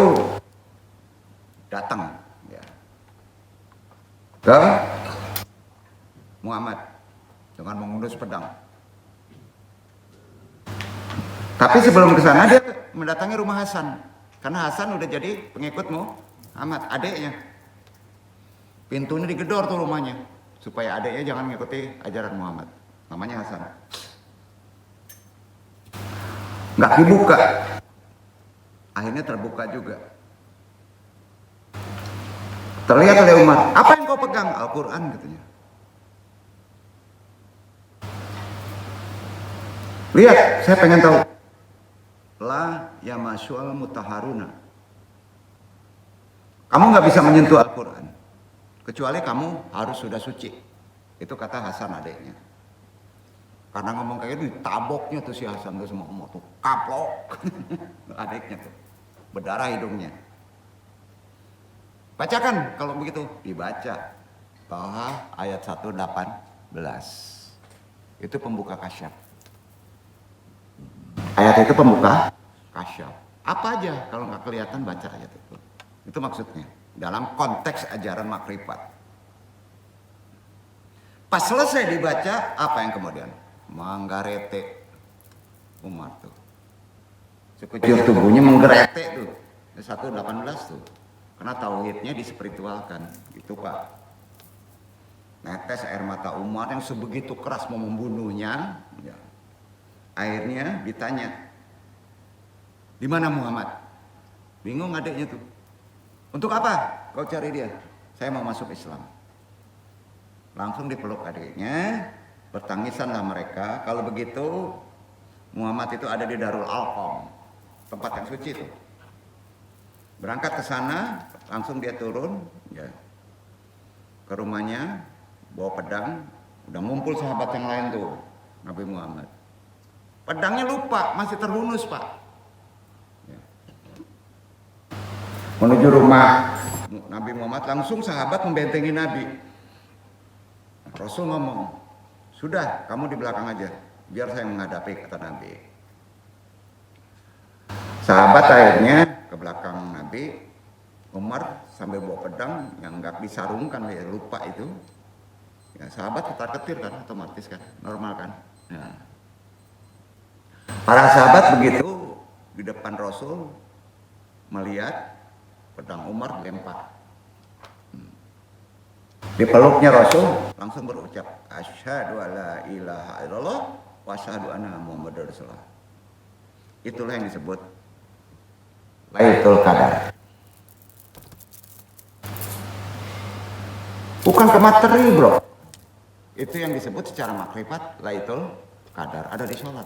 A: datang ya, ke Muhammad dengan menghunus pedang. Tapi sebelum ke sana dia mendatangi rumah Hasan, karena Hasan udah jadi pengikut Muhammad, adiknya. Pintunya digedor tuh rumahnya, supaya adiknya jangan mengikuti ajaran Muhammad. Namanya Hasan. Nggak dibuka. Akhirnya terbuka juga. Terlihat oleh Umar, apa yang kau pegang? Al-Quran katanya. Lihat, saya pengen tahu. La yamasyul mutaharuna. Kamu nggak bisa menyentuh Al-Quran kecuali kamu harus sudah suci. Itu kata Hasan adiknya. Karena ngomong kayak gitu, taboknya tuh si Hasan tuh semua ngomong tuh kaplok. Adiknya tuh berdarah hidungnya. Bacakan kalau begitu. Dibaca bahwa ayat 1:18 itu pembuka kasyaf. Ayat itu pembuka kasyaf. Apa aja kalau nggak kelihatan, baca ayat itu. Itu maksudnya dalam konteks ajaran makrifat. Pas selesai dibaca, apa yang kemudian? Manggarete Umar tuh. Sekujur tubuhnya menggerete tuh. 1:18 tuh. Karena tauhidnya dispiritualkan. Gitu Pak. Netes air mata Umar yang sebegitu keras mau membunuhnya. Ya. Akhirnya ditanya, di mana Muhammad? Bingung adiknya tuh. Untuk apa kau cari dia? Saya mau masuk Islam. Langsung dipeluk adiknya, bertangisanlah mereka. Kalau begitu, Muhammad itu ada di Darul Alqam, tempat yang suci itu. Berangkat ke sana, langsung dia turun, ya, ke rumahnya, bawa pedang. Udah ngumpul sahabat yang lain tuh, Nabi Muhammad. Pedangnya lupa, masih terhunus Pak. Ya. Menuju rumah Nabi Muhammad, langsung sahabat membentengi Nabi. Rasul ngomong, sudah kamu di belakang aja, biar saya menghadapi, kata Nabi. Sahabat akhirnya ke belakang Nabi. Umar sambil bawa pedang yang nggak disarungkan, ya, lupa itu. Ya, sahabat ketar-ketir kan, otomatis kan, normal kan. Ya. Para sahabat begitu di depan Rasul melihat pedang Umar dilempar. Di peluknya Rasul langsung berucap, asyhadu alla ilaha illallah wa asyhadu anna Muhammadar Rasulullah. Itulah yang disebut Lailatul Qadar. Bukan ke materi, bro. Itu yang disebut secara makrifat Lailatul Qadar, ada di sholat.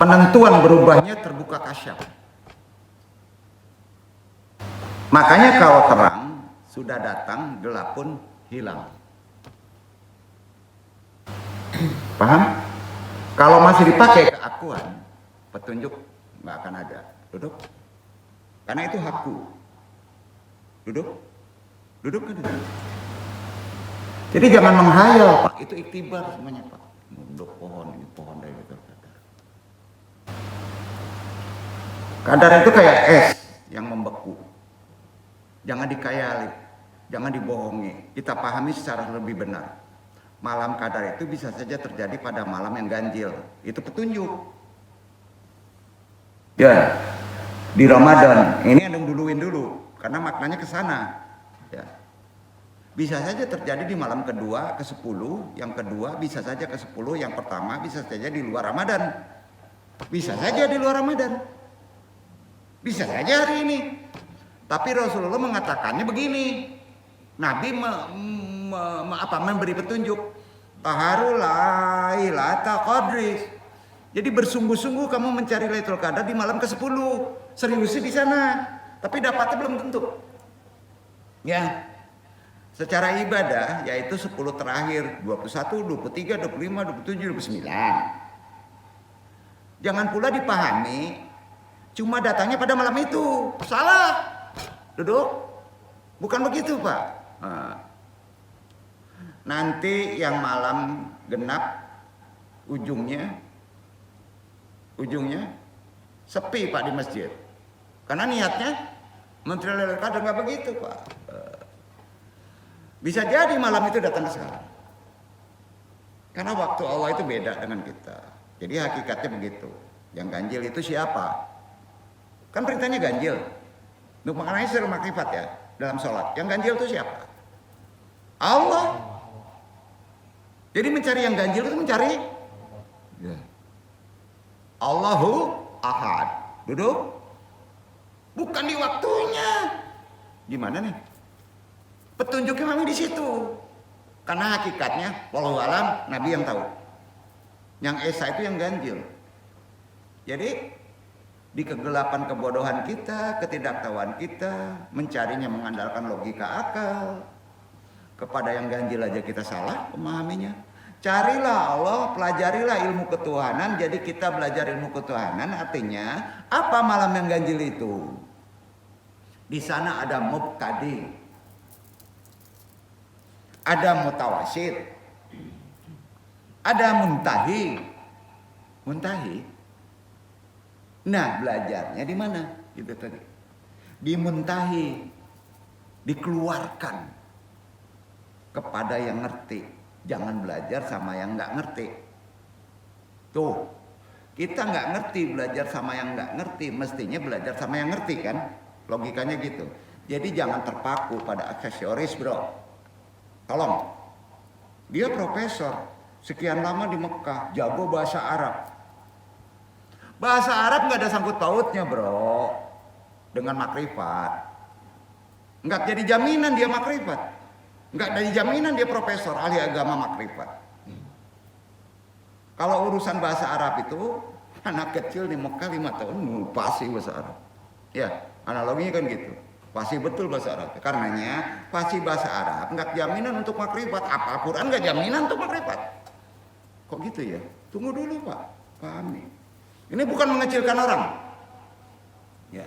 A: Penentuan berubahnya terbuka kasyaf. Makanya kalau terang sudah datang, gelap pun hilang. Paham? Kalau masih dipakai keakuan, petunjuk nggak akan ada. Duduk. Karena itu hakku. Duduk. Duduk kan. Jadi jangan menghayal, Pak. Itu iktibar semuanya, Pak. Duduk pohon, ini pohon dari Lailatul Qadar. Qadar itu kayak es yang membeku. Jangan dikayali, jangan dibohongi. Kita pahami secara lebih benar. Malam Qadar itu bisa saja terjadi pada malam yang ganjil. Itu petunjuk. Ya, di Ramadan ini yang duluin dulu, karena maknanya ke sana. Ya. Bisa saja terjadi di malam kedua, ke-10, yang kedua bisa saja ke-10, yang pertama bisa saja di luar Ramadan. Bisa saja di luar Ramadan. Bisa saja hari ini. Tapi Rasulullah mengatakannya begini. Nabi memberi petunjuk. Taharu Lailatul Qadri. Jadi bersungguh-sungguh kamu mencari Lailatul Qadar di malam ke-10. Serius di sana. Tapi dapatnya belum tentu. Ya. Secara ibadah yaitu 10 terakhir, 21, 23, 25, 27, 29. Jangan pula dipahami cuma datangnya pada malam itu. Salah. Duduk. Bukan begitu, Pak. Nanti yang malam genap ujungnya sepi, Pak, di masjid. Karena niatnya Menteri Lailatul Qadar, nggak begitu, Pak. Bisa jadi malam itu datang sekarang. Karena waktu Allah itu beda dengan kita. Jadi hakikatnya begitu. Yang ganjil itu siapa? Kan perintahnya ganjil. Untuk maknanya secara makrifat ya dalam sholat. Yang ganjil itu siapa? Allah. Jadi mencari yang ganjil itu mencari Allahu Ahad. Duduk. Bukan di waktunya. Gimana nih? Petunjuknya memang di situ. Karena hakikatnya wallahu alam, Nabi yang tahu. Yang Esa itu yang ganjil. Jadi di kegelapan kebodohan kita, ketidaktahuan kita, mencarinya mengandalkan logika akal. Kepada yang ganjil aja kita salah memahaminya. Carilah Allah, pelajarilah ilmu ketuhanan. Jadi kita belajar ilmu ketuhanan artinya apa malam yang ganjil itu? Di sana ada mubtadi, ada mutawasid, ada muntahi. Nah, belajarnya di mana? Itu tadi. Dimuntahi, dikeluarkan kepada yang ngerti. Jangan belajar sama yang nggak ngerti. Tuh, kita nggak ngerti belajar sama yang nggak ngerti. Mestinya belajar sama yang ngerti kan? Logikanya gitu. Jadi jangan terpaku pada aksesoris, bro. Tolong. Dia profesor, sekian lama di Mekah, jago bahasa Arab. Bahasa Arab nggak ada sangkut pautnya, bro, dengan makrifat. Nggak jadi jaminan dia makrifat. Nggak jadi jaminan dia profesor ahli agama makrifat. Kalau urusan bahasa Arab itu anak kecil di Mekah 5 tahun pasti bahasa Arab. Ya, analoginya kan gitu. Pasti betul bahasa Arab. Karenanya pasti bahasa Arab nggak jaminan untuk makrifat. Apa Quran nggak jaminan untuk makrifat. Kok gitu ya? Tunggu dulu, Pak. Pahami. Ini bukan mengecilkan orang. Ya.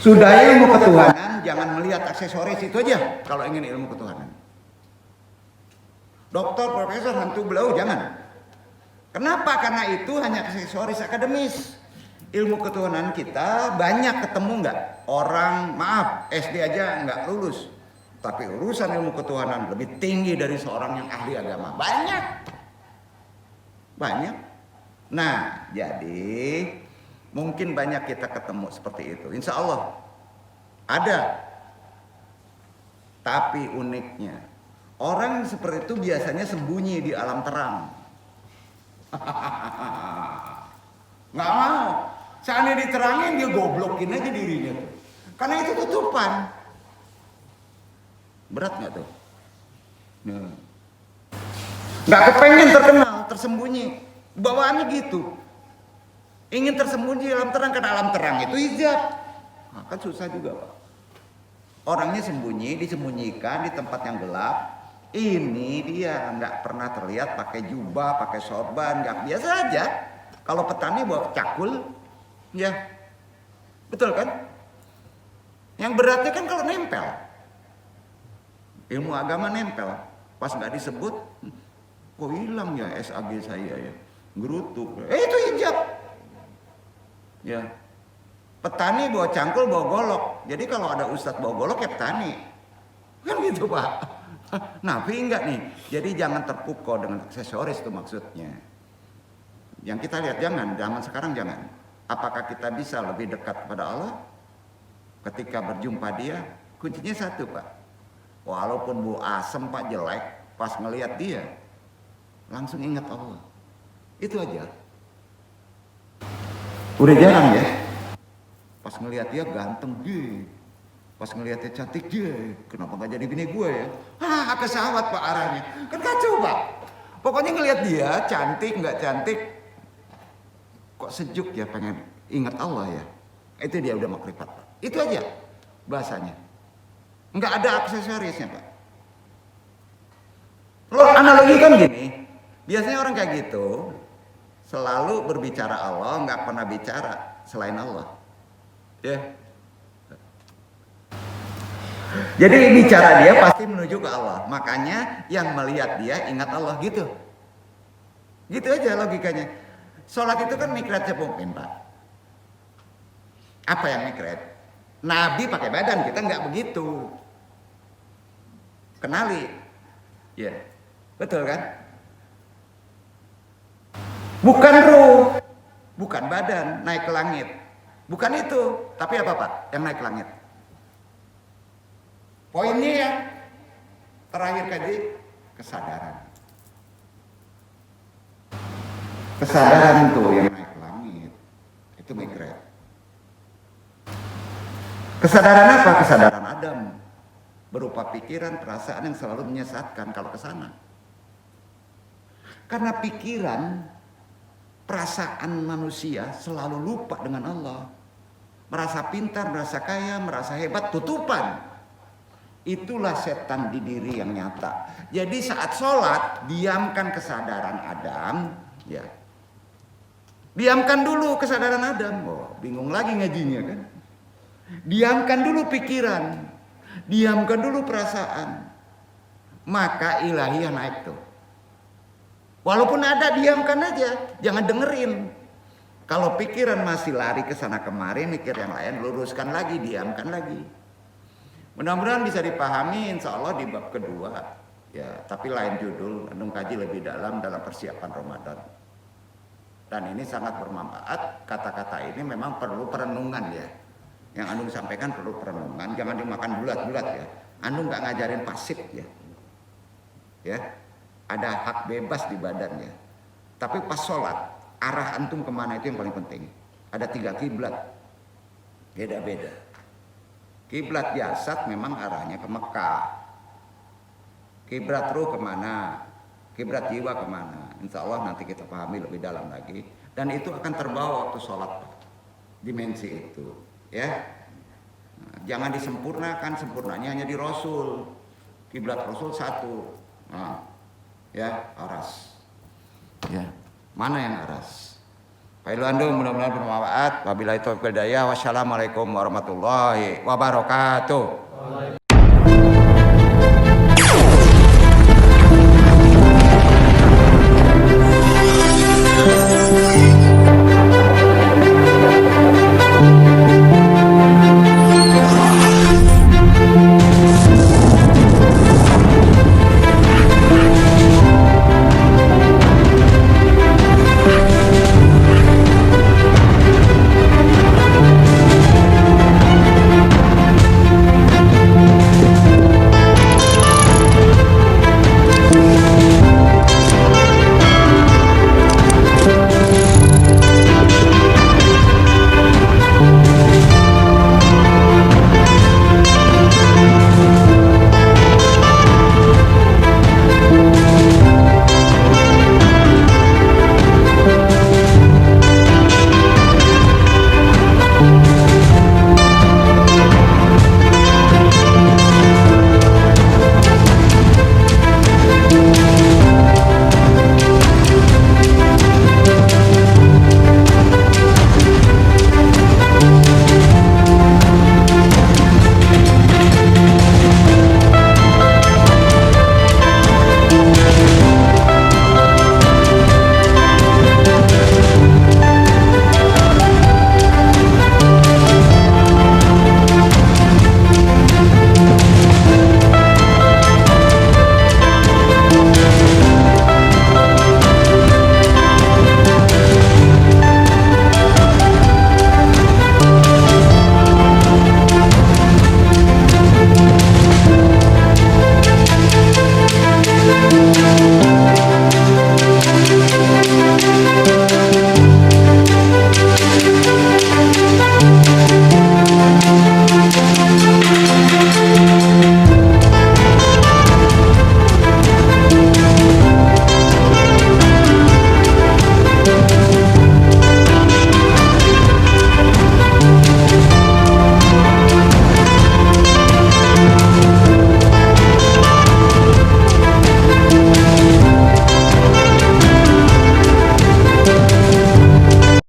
A: Sudah ilmu ketuhanan, jangan melihat aksesoris itu aja kalau ingin ilmu ketuhanan. Doktor, profesor, hantu belau, jangan. Kenapa? Karena itu hanya aksesoris akademis. Ilmu ketuhanan kita banyak ketemu nggak? Orang, maaf, SD aja nggak lulus. Tapi urusan ilmu ketuhanan lebih tinggi dari seorang yang ahli agama. Banyak. Nah, jadi mungkin banyak kita ketemu seperti itu. Insya Allah ada. Tapi uniknya, orang seperti itu biasanya sembunyi di alam terang. Nggak mau. Seandainya diterangin, dia goblokin aja dirinya. Karena itu tutupan. Berat nggak tuh? Nah. Nggak kepengen terkenal, tersembunyi. Bawaannya gitu. Ingin tersembunyi dalam terang, karena alam terang itu hijab. Nah, kan susah juga, Pak. Orangnya sembunyi, disembunyikan di tempat yang gelap. Ini dia nggak pernah terlihat pakai jubah, pakai sorban, nggak, biasa aja. Kalau petani bawa cakul, ya betul kan? Yang beratnya kan kalau nempel. Ilmu agama nempel, pas nggak disebut, kok hilang ya SAG saya ya, gerutuk. Itu hijab. Ya, petani bawa cangkul, bawa golok. Jadi kalau ada ustadz bawa golok ya petani, kan gitu Pak. Nafi enggak nih. Jadi jangan terpukau dengan aksesoris itu maksudnya. Yang kita lihat jangan, zaman sekarang jangan. Apakah kita bisa lebih dekat kepada Allah? Ketika berjumpa dia, kuncinya satu Pak. Walaupun bau asem Pak jelek, pas ngelihat dia, langsung ingat Allah. Itu aja. Udah jarang ya. Pas ngelihat dia ganteng, dia. Pas ngelihat dia cantik, dia. Kenapa gak jadi bini gue ya? Kesawat Pak arahnya. Kan kacau Pak. Pokoknya ngelihat dia cantik, nggak cantik, kok sejuk ya, pengen ingat Allah ya. Itu dia udah makrifat Pak. Itu aja bahasanya. Nggak ada aksesorisnya Pak. Lo analogi kan gini. Biasanya orang kayak gitu selalu berbicara Allah, nggak pernah bicara selain Allah. Ya. Jadi bicara dia pasti menuju ke Allah. Makanya yang melihat dia ingat Allah gitu. Gitu aja logikanya. Sholat itu kan mikratnya mukmin Pak. Apa yang mikrat? Nabi pakai badan, kita nggak begitu. Kenali. Ya. Betul kan? Bukan ruh, bukan badan naik ke langit. Bukan itu, tapi apa Pak yang naik ke langit? Poinnya ya, terakhir tadi kesadaran. Kesadaran itu yang naik ke langit. Itu mikrat. Kesadaran apa? Kesadaran Adam. Berupa pikiran, perasaan yang selalu menyesatkan kalau ke sana. Karena pikiran, perasaan manusia selalu lupa dengan Allah. Merasa pintar, merasa kaya, merasa hebat, tutupan. Itulah setan di diri yang nyata. Jadi saat sholat, diamkan kesadaran Adam. Ya. Diamkan dulu kesadaran Adam. Oh, bingung lagi ngajinya kan. Diamkan dulu pikiran. Diamkan dulu perasaan. Maka ilahiyah naik tuh. Walaupun ada, diamkan aja. Jangan dengerin. Kalau pikiran masih lari ke sana kemari, mikir yang lain, luruskan lagi, diamkan lagi. Mudah-mudahan bisa dipahami insya Allah di bab kedua. Ya, tapi lain judul, Anung kaji lebih dalam persiapan Ramadan. Dan ini sangat bermanfaat. Kata-kata ini memang perlu perenungan ya. Yang Anung sampaikan perlu perenungan. Jangan dimakan bulat-bulat ya. Anung nggak ngajarin pasif ya. Ya, ada hak bebas di badannya. Tapi pas sholat, arah antum kemana itu yang paling penting. Ada 3 kiblat, beda-beda. Kiblat jasad memang arahnya ke Mekah. Kiblat ruh kemana? Kiblat jiwa kemana? Insya Allah nanti kita pahami lebih dalam lagi. Dan itu akan terbawa waktu sholat. Dimensi itu. Ya. Nah, jangan disempurnakan. Sempurnanya hanya di Rasul. Kiblat Rasul 1. Nah, ya, aras. Ya. Mana yang aras? Pak Ilwando mudah-mudahan bermanfaat. Wabillahi taufiq wal hidayah. Wassalamualaikum warahmatullahi wabarakatuh.